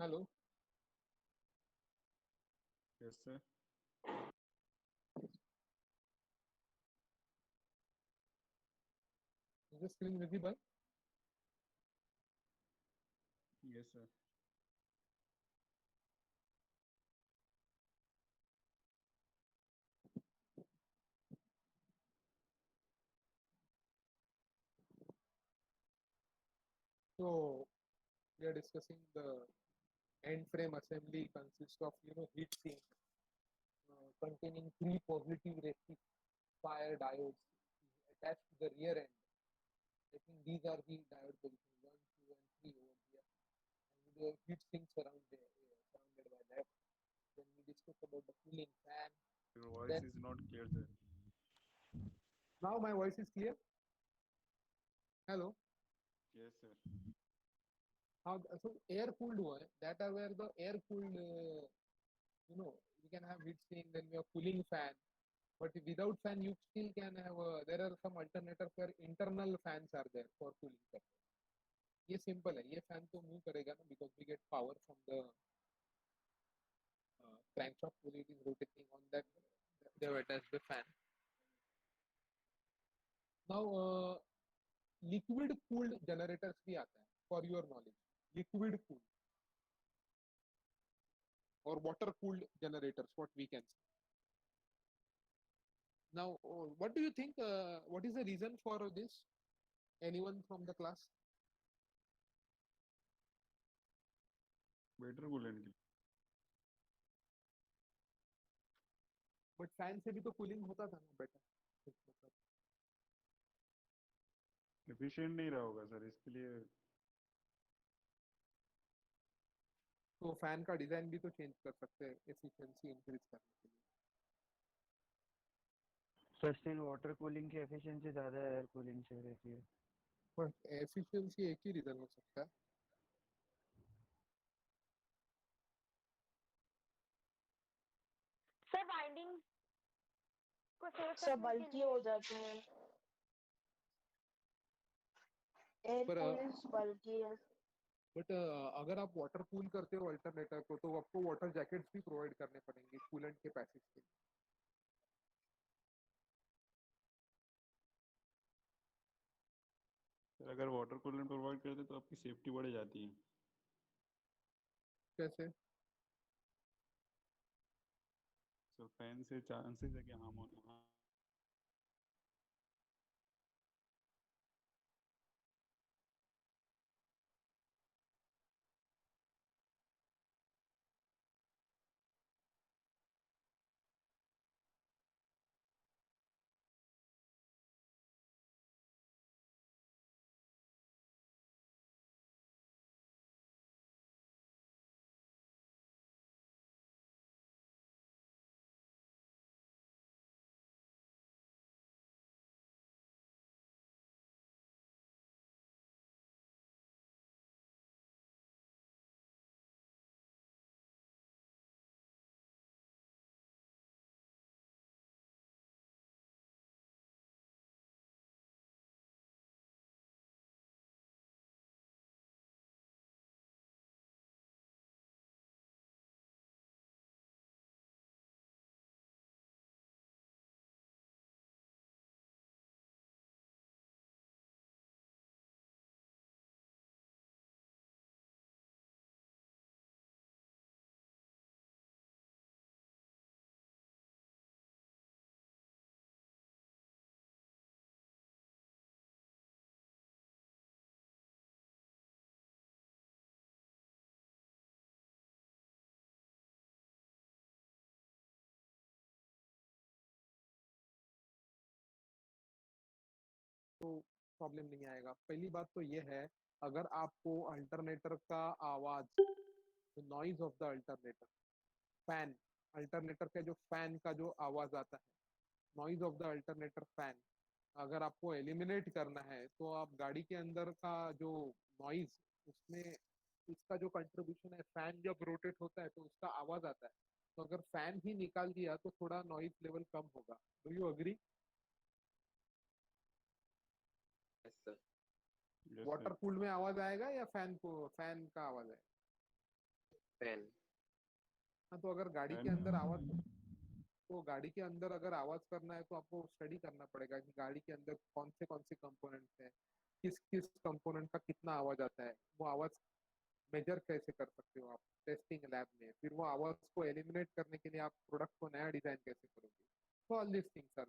Hello. Yes, sir. Is the screen visible? Yes, sir. So we are discussing the end frame assembly consists of heat sink containing 3 positive rectifier diodes attached to the rear end. I think these are the diode positions 1, 2, and 3 over here. And we the heat sinks surrounded by that. Then we discuss about the cooling fan. Your voice Then is not clear, sir. now my voice is clear. Hello. Yes, sir. How so air cooled हुआ है. That are where the air cooled. We can have heat sink. Then we have cooling fan. But without fan, you still can have. There are some alternatives where internal fans are there for cooling purpose. ये simple है. ये fan तो move करेगा ना because we get power from the crankshaft pulley. It is rotating on that. They have attached the fan. Now liquid cooled generators भी आता है for your knowledge. Liquid cooled or water cooled generators, what we can say. Now, what do you think? What is the reason for this? Anyone from the class? Better coolant के लिए But fan से भी तो cooling होता था ना better. Efficient नहीं रहा होगा सर, इसके लिए तो फैन का डिजाइन भी तो चेंज कर सकते हैं एफिशिएंसी इंक्रीज करने के लिए. सर स्टिल वाटर कूलिंग की एफिशिएंसी ज़्यादा एयर कूलिंग से रहती है. बट एफिशिएंसी एक ही रीजन हो सकता है. सर बाइंडिंग को सेव सब करने के बल्कि लिए हो जाते हैं. एयर पर कूलेंट्स बल्कि है. बट अगर आप वाटर कूल करते हो अल्टरनेटर को तो आपको वाटर जैकेट्स भी प्रोवाइड करने पड़ेंगे कूलेंट के पैसेज के लिए. सर अगर वाटर कूलेंट प्रोवाइड करते तो आपकी सेफ्टी बढ़ जाती है. कैसे? सर फैन से चांसेस है कि हार्म होना. तो प्रॉब्लम नहीं आएगा. पहली बात तो ये है अगर आपको अल्टरनेटर का आवाज noise of the alternator fan alternator के जो फैन का जो आवाज आता है noise of the alternator fan अगर आपको एलिमिनेट करना है तो आप गाड़ी के अंदर का जो नॉइज उसमें इसका जो कंट्रीब्यूशन है फैन जब रोटेट होता है तो उसका आवाज आता है. तो अगर फैन ही निकाल दिया तो थोड़ा नॉइज लेवल कम होगा. Do you agree? Yes sir. Yes, water sir. Cool में आवाज आएगा या फैन का आवाज है? फैन. हाँ तो अगर गाड़ी के Fan. अंदर आवाज तो गाड़ी के अंदर अगर आवाज करना है तो आपको स्टडी करना पड़ेगा कि गाड़ी के अंदर कौन से कंपोनेंट्स हैं किस किस कंपोनेंट का कितना आवाज आता है. वो आवाज मेजर कैसे कर सकते हो आप टेस्टिंग लैब में. फिर वो आवाज को एलिमिनेट करने के लिए आप प्रोडक्ट को नया डिजाइन कैसे करोगे. So all these things are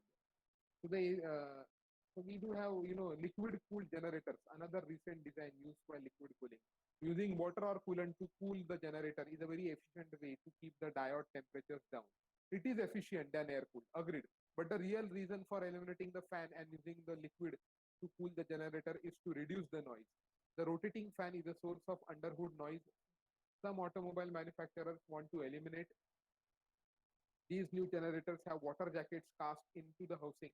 there. So so we do have liquid cooled generators. Another recent design used for liquid cooling. Using water or coolant to cool the generator is a very efficient way to keep the diode temperatures down. It is efficient than air cooled, agreed. But the real reason for eliminating the fan and using the liquid to cool the generator is to reduce the noise. The rotating fan is a source of underhood noise Some automobile manufacturers want to eliminate these new generators have water jackets cast into the housing.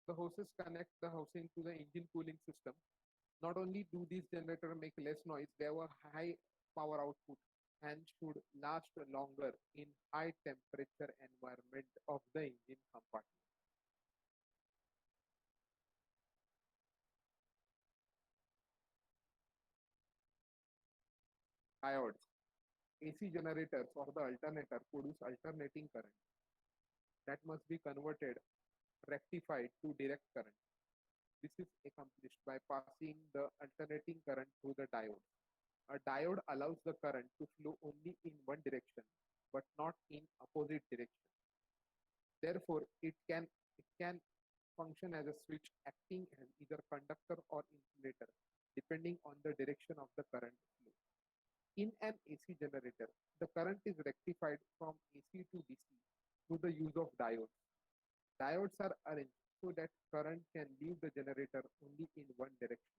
The hoses connect the housing to the engine cooling system. Not only do these generators make less noise, they have a high power output and should last longer in high temperature environment of the engine compartment. Diodes. AC generators or the alternator produce alternating current that must be converted, rectified to direct current. This is accomplished by passing the alternating current through the diode. A diode allows the current to flow only in one direction, but not in opposite direction. Therefore, it can function as a switch acting as either conductor or insulator, depending on the direction of the current flow. In an AC generator, the current is rectified from AC to DC through the use of diodes. Diodes are arranged so that current can leave the generator only in one direction.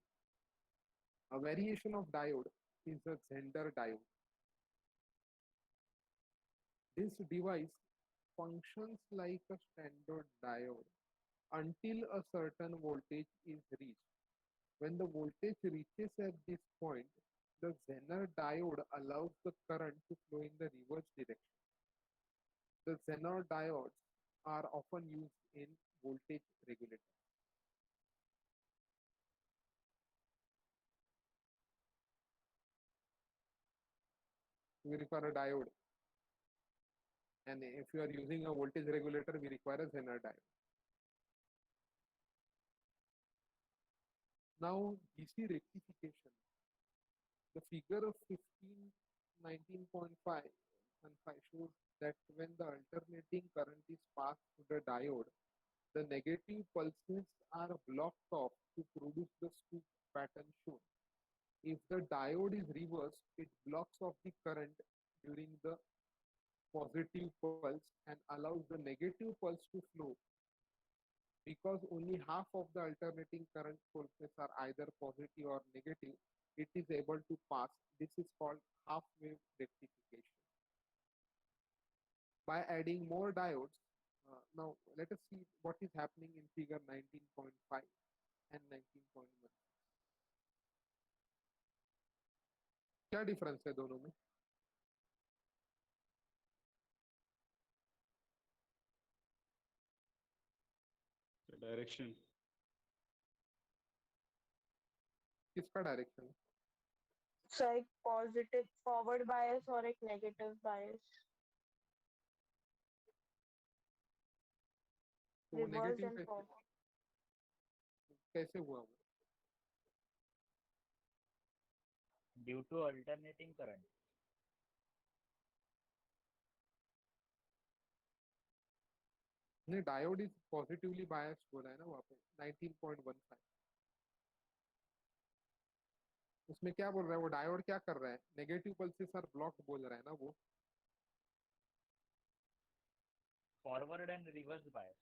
A variation of diode is a Zehnder diode. This device functions like a standard diode until a certain voltage is reached. When the voltage reaches at this point, the Zener diode allows the current to flow in the reverse direction. The Zener diodes are often used in voltage regulators. We require a diode, and if you are using a voltage regulator, we require a Zener diode. Now, DC rectification. The figure of 19.5 shows that when the alternating current is passed through the diode, the negative pulses are blocked off to produce the scoop pattern shown. If the diode is reversed, it blocks off the current during the positive pulse and allows the negative pulse to flow. Because only half of the alternating current pulses are either positive or negative, it is able to pass. This is called half wave rectification. By adding more diodes, now let us see what is happening in figure 19.5 and 19.1. क्या difference है दोनों में? The direction. किसका direction? So एक positive forward bias और एक negative bias. तो Reverse negative and forward. कैसे हुआ वो? Due to alternating current. नहीं, डायोड इज पॉजिटिवली बायस्ड बोला है ना वहाँ पे 19.15. उसमें क्या बोल रहा है वो डायोड? क्या कर रहा है? नेगेटिव पल्सेस आर ब्लॉक्ड बोल रहा है ना वो. Forward and reverse bias.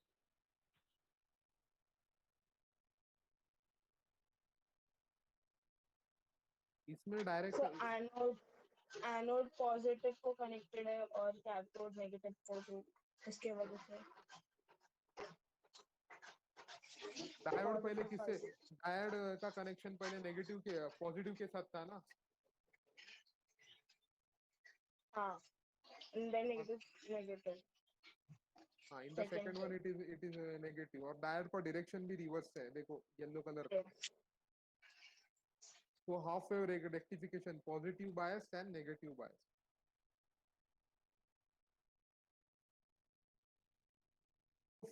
इसमें डायरेक्ट So anode positive को connected है और cathode negative को जो इसके वजह से. डायोड पहले किससे? डायोड का कनेक्शन पहले नेगेटिव के पॉजिटिव के साथ था ना. हाँ. And then negative. हाँ, in the second one it is negative. और डायोड का डायरेक्शन भी रिवर्स है, देखो येलो कलर का. So half wave rectification, positive bias and negative bias.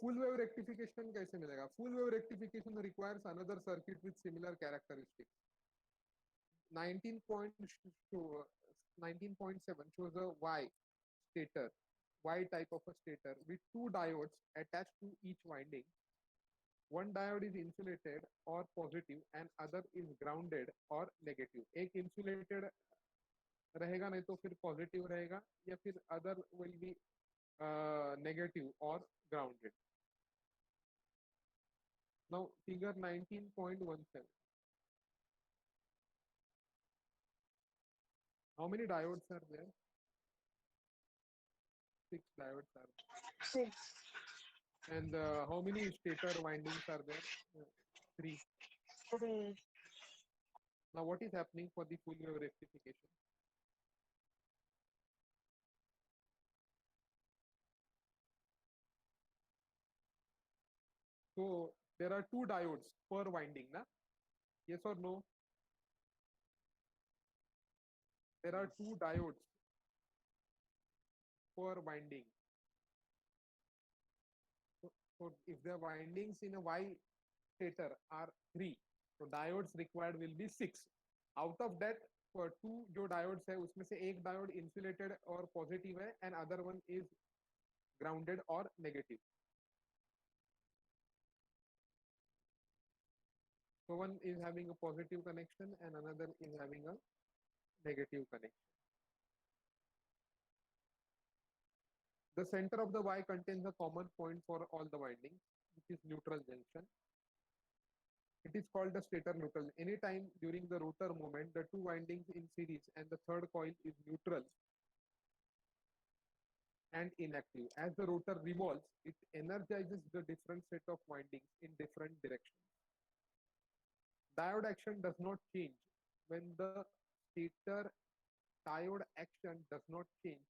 Full wave rectification कैसे मिलेगा? Full wave rectification requires another circuit with similar characteristics. 19.7 shows a Y stator, Y type of a stator with two diodes attached to each winding. One diode is insulated or positive and other is grounded or negative. एक insulated रहेगा नहीं तो फिर positive रहेगा या फिर other will be negative or grounded. Now figure 19.17. How many diodes are there? 6 diodes are there. 6. And how many stator windings are there? 3. 3. Now what is happening for the full wave rectification? So there are 2 diodes per winding, na? Yes or no? There are 2 diodes per winding. So if the windings in a Y stator are 3, so diodes required will be 6. Out of that, for 2 जो diodes है उसमें से एक diode insulated और positive है and other one is grounded or negative. So one is having a positive connection and another is having a negative connection. The center of the Y contains a common point for all the windings, which is neutral junction. It is called the stator neutral. Anytime during the rotor movement, the 2 windings in series and the third coil is neutral and inactive. As the rotor revolves, it energizes the different set of windings in different directions. Diode action does not change when the stator diode action does not change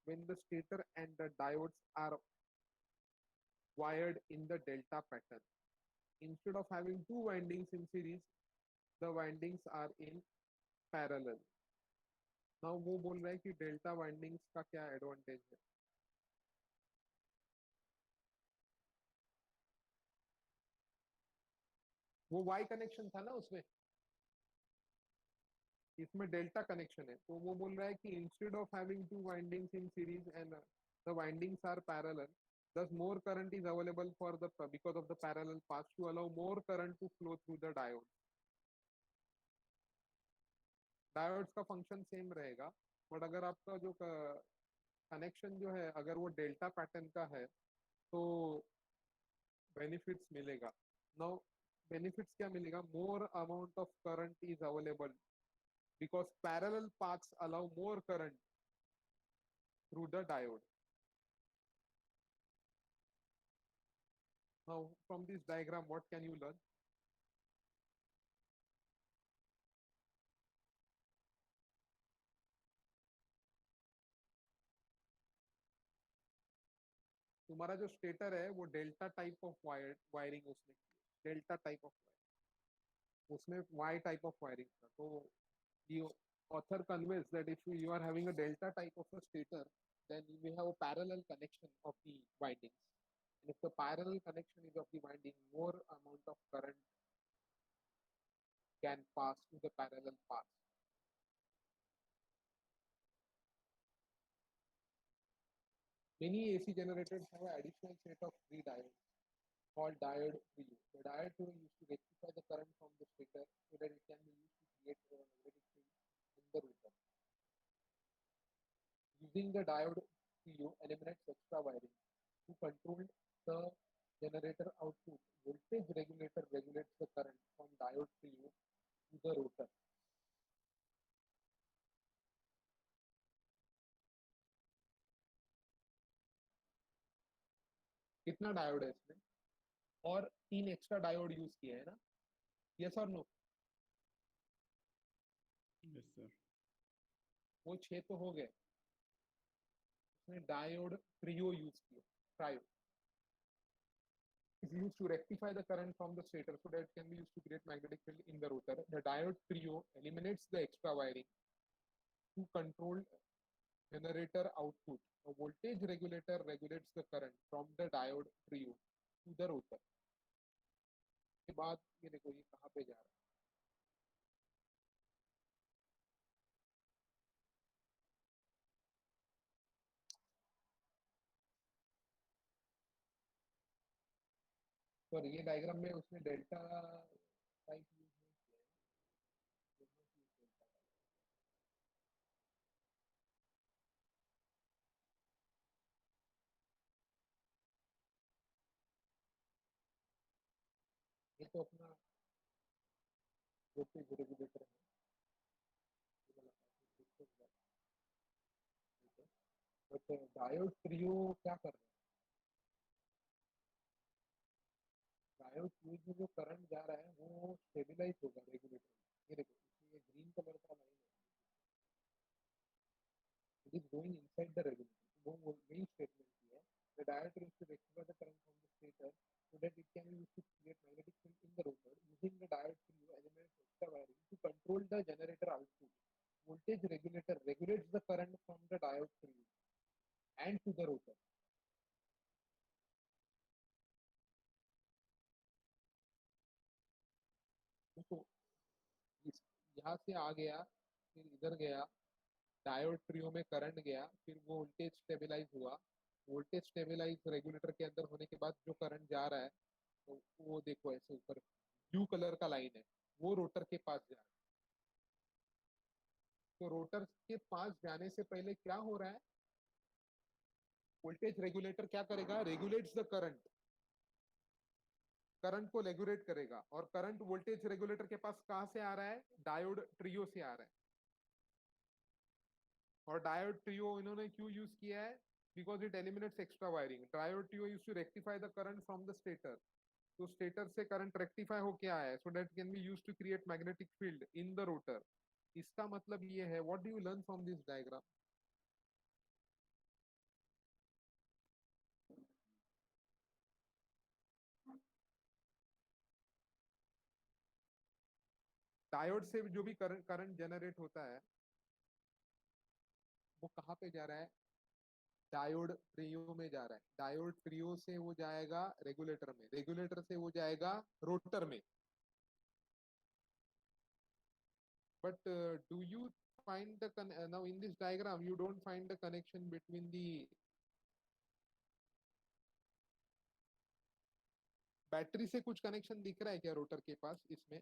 when the stator and the diodes are wired in the delta pattern. Instead of having 2 windings in series, the windings are in parallel. Now वो बोल रहा है कि delta windings का क्या advantage है? वो Y connection था ना उसमें, इसमें डेल्टा कनेक्शन है, तो वो बोल रहा है कि instead of having 2 windings in series and the windings are parallel, thus more current is available for the because of the parallel paths to allow more current to flow through the diode. Diodes का function same रहेगा, but अगर आपका जो connection जो है अगर वो delta pattern का है तो बेनिफिट्स मिलेगा. नाउ बेनिफिट्स क्या मिलेगा? More amount of current is available because parallel paths allow more current through the diode. Now from this diagram what can you learn? तुम्हारा जो स्टेटर है वो डेल्टा टाइप ऑफ वायरिंग उसने की, delta type of wiring, उसमें Y type of wiring था. तो the author conveys that if you are having a delta type of a stator, then we have a parallel connection of the windings. And if the parallel connection is of the winding, more amount of current can pass through the parallel path. Many AC generators have an additional set of 3 diodes called diode trio. The diode trio is used to rectify the current from the stator so that it can be used to create a magnetic field in the rotor. Using the diode trio eliminates extra wiring. To control the generator output, voltage regulator regulates the current from diode trio to the rotor. कितना diode है इसमें? और 3 extra diode use किए हैं ना? Yes और no? Yes sir. वो 6 तो हो गए, उसने डायोड ट्रियो यूज किया. Trio is used to rectify the current from the stator so that it can be used to create magnetic field in the rotor. The diode trio eliminates the extra wiring to control generator output. A voltage regulator regulates the current from the diode trio to the rotor. के बाद ये देखो ये कहाँ पे जा रहा है? और ये डायग्राम में उसने डेल्टा टाइप यूज नहीं किया है. ये तो अपना वोल्टेज रेगुलेटर है. बट डायोड ट्रियो क्या कर रहे हैं? डायोड ट्रियो में जो करंट जा रहा है वो स्टेबलाइज होगा रेगुलेटर में। ये देखो, इसमें ये ग्रीन कलर का लाइन है, it is going inside the regulator. वो वही स्टेटमेंट की है, the diode is to rectify the current from the stator so that it can be used to create magnetic field in the rotor using the diode trio element extra wiring to control the generator output. Voltage regulator regulates the current from the diode trio and to the rotor. तो यहाँ से आ गया, फिर इधर गया, diode trio में current गया, फिर वो वोल्टेज स्टेबलाइज हुआ। वोल्टेज स्टेबलाइज रेगुलेटर के अंदर होने के बाद जो करंट जा रहा है, तो वो देखो ऐसे ऊपर ब्लू कलर का लाइन है, वो रोटर के पास जा रहा है। तो रोटर के पास जाने से पहले क्या हो रहा है, वोल्टेज रेगुलेटर क्या करेगा, रेगुलेट्स द करंट, करंट को रेगुलेट करेगा। और करंट वोल्टेज रेगुलेटर के पास कहां से आ रहा है, डायोड ट्रियो से आ रहा है। और डायोड ट्रियो इन्होंने क्यों यूज किया है, because it eliminates extra wiring. Diode trio use to rectify the current from the stator, तो स्टेटर से करंट रेक्टिफाई होके आया है, so that can be used to create magnetic field in the rotor. इसका मतलब ये है, what do you learn from this diagram? Diode से जो भी करंट जनरेट होता है वो कहाँ पे जा रहा है, डायोड ट्रियो में जा रहा है। डायोड ट्रियो से वो जाएगा रेगुलेटर में, रेगुलेटर से वो जाएगा रोटर में। but do you find the now in this diagram you don't find the connection between the battery से कुछ कनेक्शन दिख रहा है क्या रोटर के पास इसमें,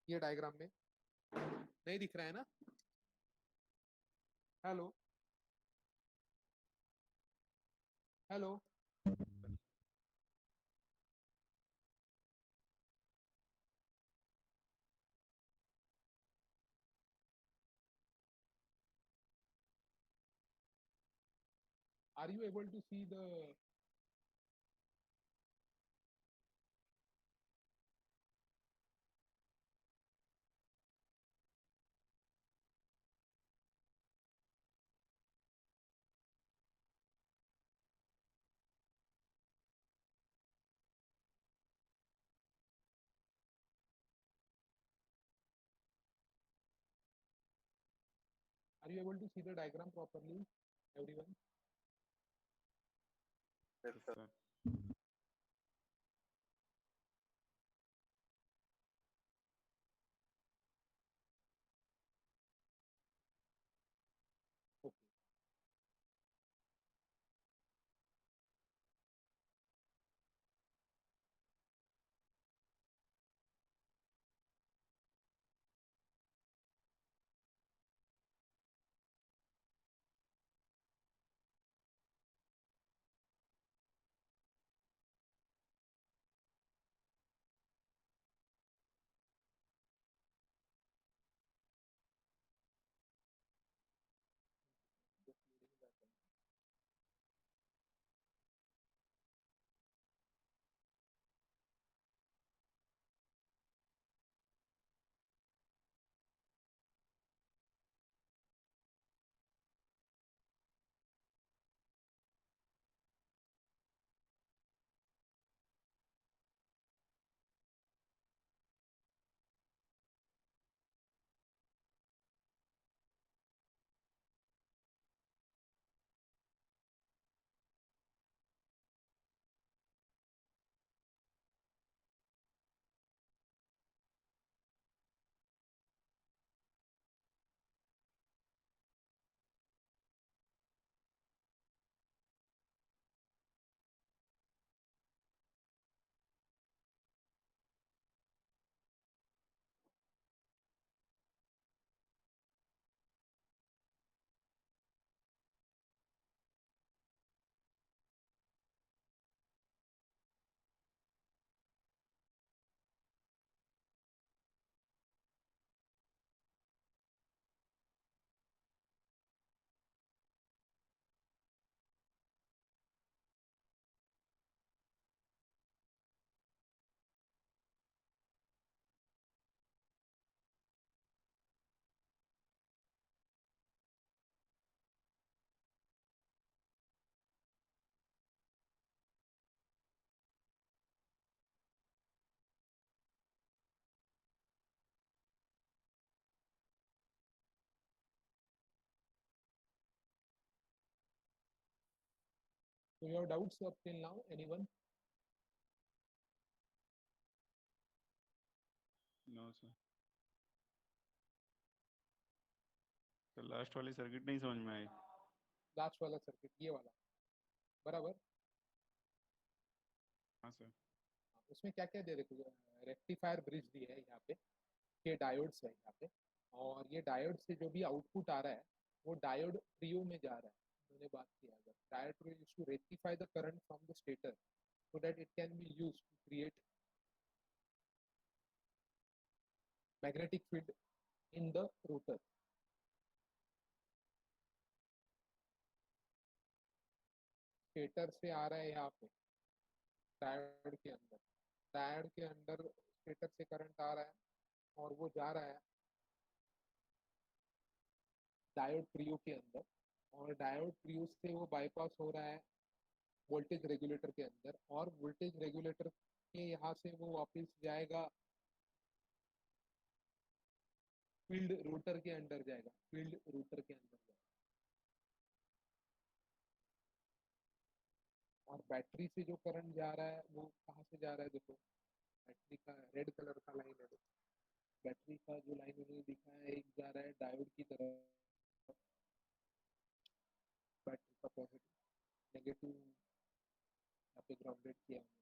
ये डायग्राम में नहीं दिख रहा है ना? Hello hello, are you able to see the are you able to see the diagram properly, everyone? Yes, Yes, sir. sir. Okay. So your doubts up till now, anyone? No sir. तो last वाली circuit नहीं समझ में आई। Last वाला circuit ये वाला बराबर। हाँ सर। उसमें क्या क्या दे रखे, रेक्टिफायर ब्रिज दिया है यहाँ पे, ये डायोड्स है यहाँ पे, और ये डायोड से जो भी आउटपुट आ रहा है वो डायोड ट्रियो में जा रहा है। मैंने बात किया, अगर diode trio use to rectify the current from the stator so that it can be used to create magnetic field in the rotor. Stator से आ रहा है यहाँ पे डायोड के अंदर, डायोड के अंदर स्टेटर से करंट आ रहा है और वो जा रहा है डायोड ट्रियो के अंदर, और डायोड ट्रियो से वो बाईपास हो रहा है वोल्टेज रेगुलेटर के अंदर, और वोल्टेज रेगुलेटर के यहाँ से वो वापस जाएगा फील्ड रोटर के अंदर जाएगा, फील्ड रोटर के अंदर जाएगा। और बैटरी से जो करंट जा रहा है वो कहाँ से जा रहा है, देखो बैटरी का रेड कलर का लाइन है, बैटरी का जो लाइन उन्होंने दिखा है, एक जा रहा है डायोड की तरफ, बैटरी का पॉजिटिव नेगेटिव यहाँ पे ग्राउंडेड किया उन्होंने।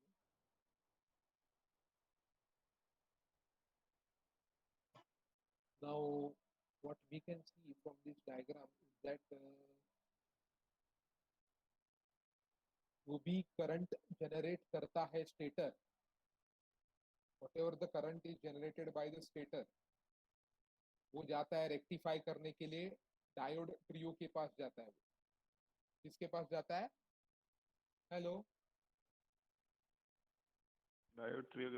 Now what we can see from this diagram is that वो भी करंट जनरेट करता है stator, whatever the current is generated by the stator वो जाता है रेक्टिफाई करने के लिए डायोड ट्रियो के पास जाता है। किसके पास जाता है? हेलो, डायोड ट्रियो के।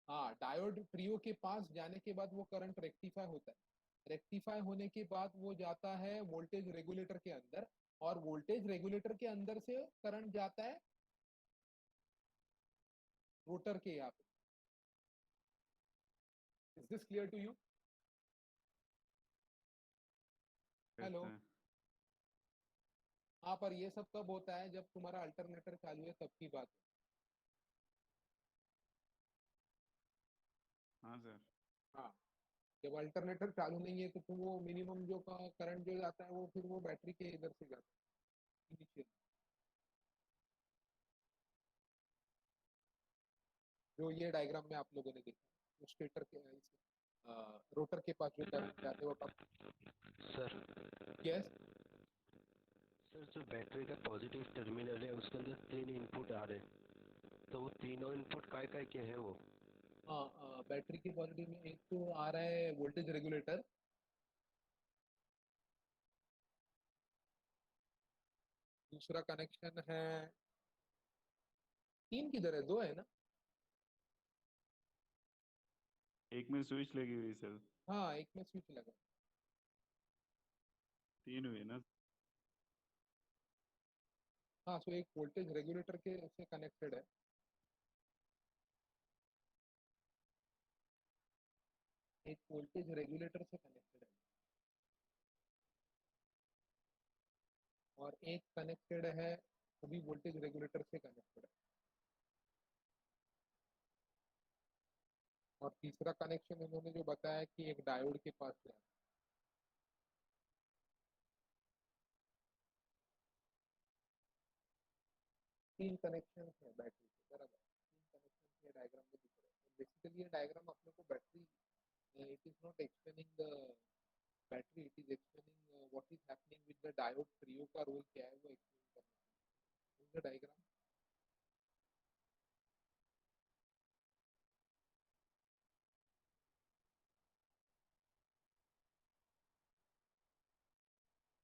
हाँ, डायोड ट्रियो के पास जाने के बाद वो करंट रेक्टिफाई होता है, रेक्टिफाई होने के बाद वो जाता है वोल्टेज रेगुलेटर के अंदर, और वोल्टेज रेगुलेटर के अंदर से करंट जाता है रोटर के यहाँ पे। Is this clear to you? Hello, हाँ, पर ये सब कब होता है? जब तुम्हारा अल्टरनेटर चालू है तब की बात है। हाँ सर। हाँ, जब अल्टरनेटर चालू नहीं है तो वो मिनिमम जो करंट जो जाता है वो फिर वो बैटरी के इधर से जाता है इनिशियल, जो ये डायग्राम में आप लोगों ने देखा, जो स्टेटर के रोटर के पास जो करंट जाते हैं वो सर यस सर जो बैटरी का पॉजिटिव टर्मिनल है उसके अंदर 3 इनपुट आ रहे हैं, तो वो तीनों इनपुट काय काय के हैं वो? हाँ, बैटरी के पॉजिटिव में एक तो आ रहा है वोल्टेज रेगुलेटर, दूसरा कनेक्शन है, 3 किधर है? 2 है ना? एक में स्विच लगी हुई सर। हाँ, एक में स्विच लगा, 3 हुए ना। हाँ, सो एक वोल्टेज रेगुलेटर के से कनेक्टेड है, एक वोल्टेज रेगुलेटर से कनेक्टेड है, और एक कनेक्टेड है वो भी वोल्टेज रेगुलेटर से कनेक्टेड है, और तीसरा कनेक्शन उन्होंने जो बताया कि एक डायोड के पास है। 3 कनेक्शन है बैटरी के, बराबर 3 कनेक्शन ये डायग्राम में दिख रहे हैं। बेसिकली ये डायग्राम अपने को battery, it is not explaining the battery, it is explaining what is happening with the diode trio का रोल क्या है वो एक्सप्लेन करने के लिए diagram.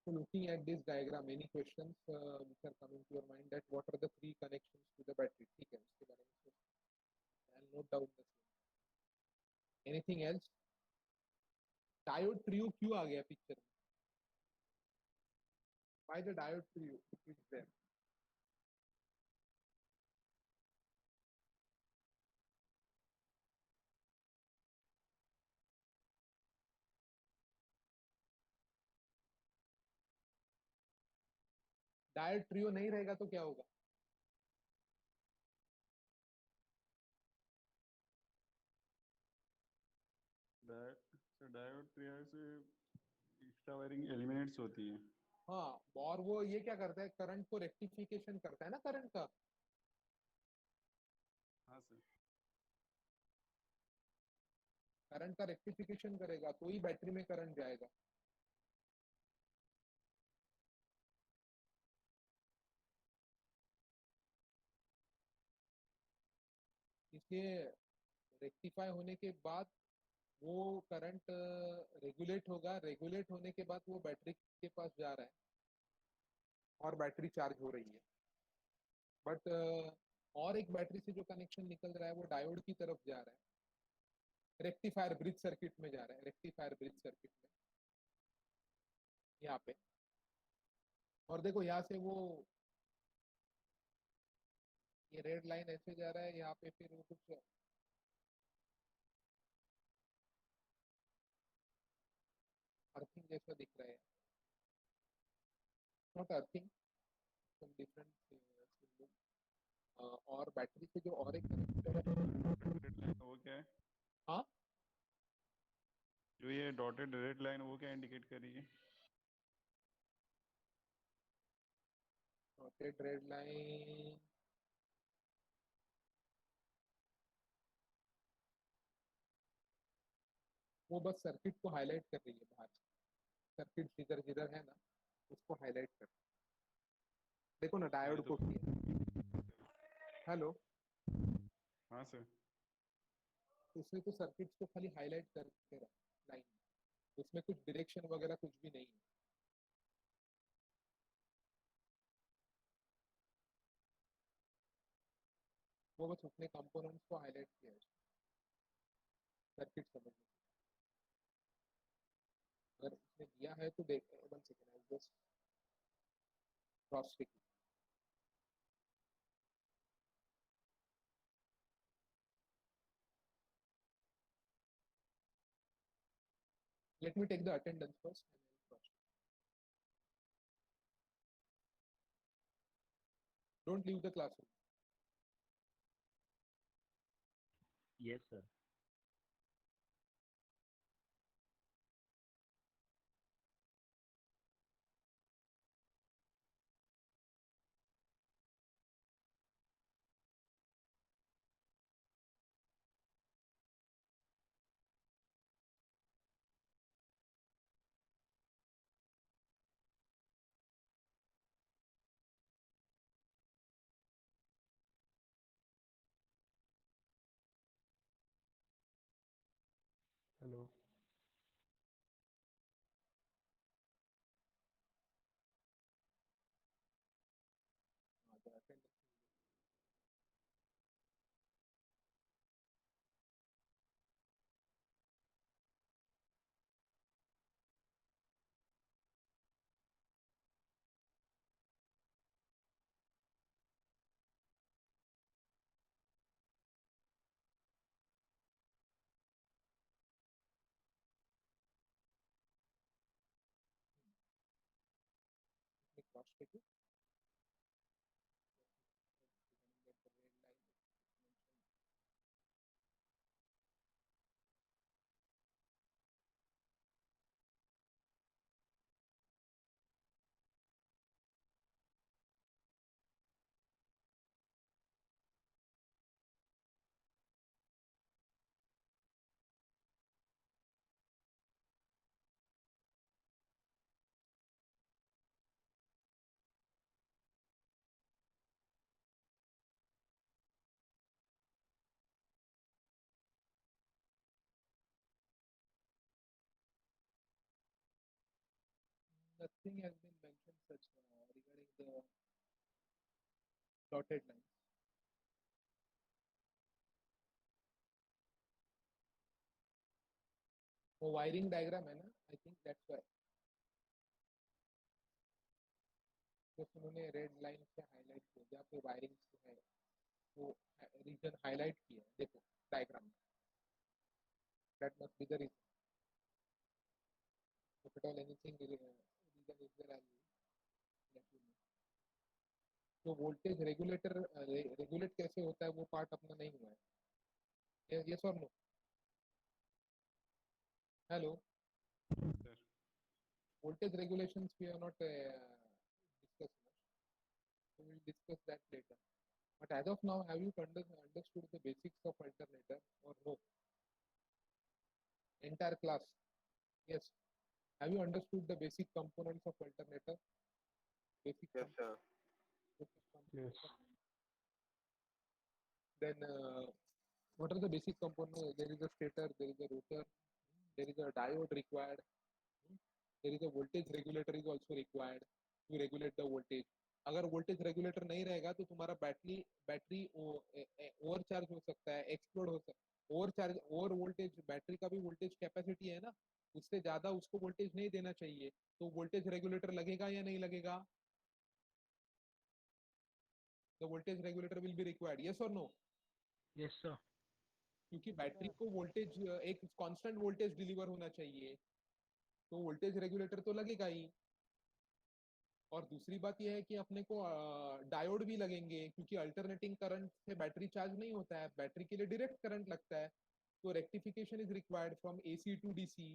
So looking at this diagram, any questions which are coming to your mind, that what are the 3 connections to the battery? ठीक है, उसके बारे में सोचते हैं। I'll note down the same. Anything else? Diode trio क्यों आ गया picture में? Why the diode trio is there? Diode trio नहीं रहेगा तो क्या होगा? डायोड ट्रियर से एक्स्ट्रा वायरिंग एलिमिनेट्स होती है। हाँ, और वो ये क्या करता है, करंट को रेक्टिफिकेशन करता है ना, करंट का। हाँ सर। करंट का रेक्टिफिकेशन करेगा तो ही बैटरी में करंट जाएगा। इसलिए रेक्टिफाई होने के बाद वो करंट रेगुलेट होगा, रेगुलेट होने के बाद वो बैटरी के पास जा रहा है और बैटरी चार्ज हो रही है। बट और एक बैटरी से जो कनेक्शन निकल रहा है वो डायोड की तरफ जा रहा है, रेक्टिफायर ब्रिज सर्किट में जा रहा है, रेक्टिफायर ब्रिज सर्किट में यहाँ पे। और देखो यहाँ से वो ये रेड लाइन ऐसे जा रहा है, यहाँ पे फिर वो कुछ अर्थिंग जैसा दिख रहा है, not earthing, some different symbol. और बैटरी से जो और एक कनेक्टर है, रेड लाइन वो क्या है? हाँ जो ये डॉटेड रेड लाइन वो क्या इंडिकेट कर रही है? रेड लाइन वो बस सर्किट को हाईलाइट कर रही है बाहर, सर्किट जिधर जिधर है ना उसको हाईलाइट कर। देखो ना हाँ, ये डायोड तो को किया। हेलो, हाँ सर। उसने तो सर्किट्स को खाली हाईलाइट करके रखा लाइन, उसमें कुछ डायरेक्शन वगैरह कुछ भी नहीं है। वो बस अपने कंपोनेंट्स को हाईलाइट किया है सर्किट समझने के लिए। अगर उसने दिया है तो देख, 1 second just cross check. Let me take the attendance first and then cross check. Don't leave the classroom. Yes, sir. Hello. The attendance. Let me cross check it. Get the red line mentioned. Nothing has been mentioned such regarding the dotted lines. वो wiring diagram है ना, I think that's why जो उन्होंने red line से highlight किया, जहाँ पे wiring है वो रीजन हाईलाइट किया है, देखो डायग्राम में, that must be the reason. If at all anything reason is there, I'll let you know. तो वोल्टेज रेगुलेटर रेगुलेट कैसे होता है वो पार्ट अपना नहीं हुआ है. यस और no? Hello. Sir. Voltage regulations we are not discussed much, so we'll discuss that later. But as of now, have you understood the basics of alternator or no? Entire class? Yes. Have you understood the basic components of alternator? Basic Yes, sir. basic components. Then what are the basic components? There is a stator, there is a rotor, there is a diode required, there is a voltage regulator is also required to regulate the voltage. अगर voltage regulator नहीं रहेगा तो तुम्हारा battery over charge हो सकता है, explode हो सकता है. Over charge, over voltage, battery का भी वोल्टेज कैपेसिटी है ना, उससे ज्यादा उसको वोल्टेज नहीं देना चाहिए. तो वोल्टेज रेगुलेटर लगेगा या नहीं लगेगा? The voltage regulator will be required. Yes और नो? Yes sir. क्योंकि बैटरी को वोल्टेज एक कांस्टेंट वोल्टेज डिलीवर होना चाहिए, तो वोल्टेज रेगुलेटर तो लगेगा ही. और दूसरी बात यह है कि अपने को डायोड भी लगेंगे, क्योंकि अल्टरनेटिंग करंट से बैटरी चार्ज नहीं होता है, बैटरी के लिए डायरेक्ट करंट लगता है. तो rectification is required from AC to DC,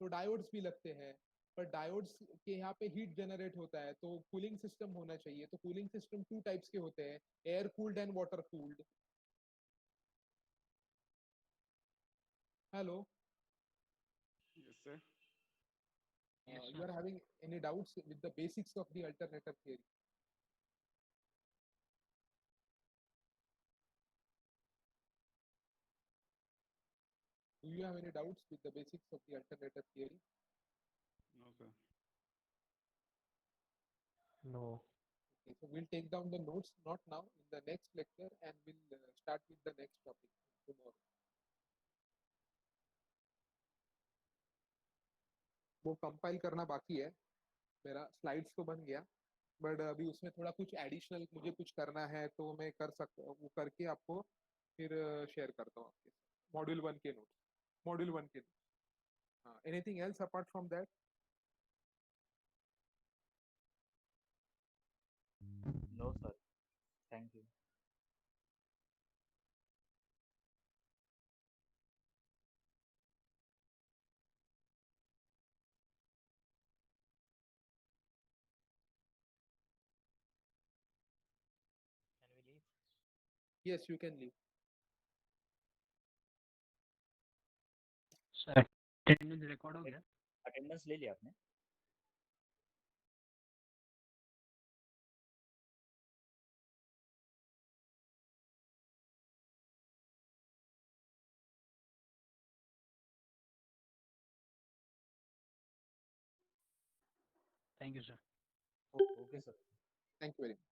तो डायोड्स भी लगते हैं. पर डायोड्स के यहाँ पे हीट जनरेट होता है, तो कूलिंग सिस्टम होना चाहिए. तो कूलिंग सिस्टम टू टाइप्स के होते हैं, air cooled and water cooled. Hello. Yes, sir. You are having any doubts with the basics of the alternator theory? Do you have any doubts with the basics of the alternator theory? No, sir. No. Okay, so we'll take down the notes, not now, in the next lecture, and we'll start with the next topic tomorrow. वो compile करना बाकी है मेरा. Slides तो बन गया, but अभी उसमें थोड़ा कुछ एडिशनल मुझे कुछ करना है, तो मैं कर सकता हूँ, वो करके आपको फिर शेयर करता हूँ आपके साथ. मॉड्यूल 1 के नोट्स, मॉड्यूल 1 के नोट्स. हाँ, anything else apart from that? No, sir. Thank you. Can we leave? Yes, you can leave. Sir attendance record हो गया? अटेंडेंस ले लिया आपने? Thank you sir. Okay sir. Thank you very much.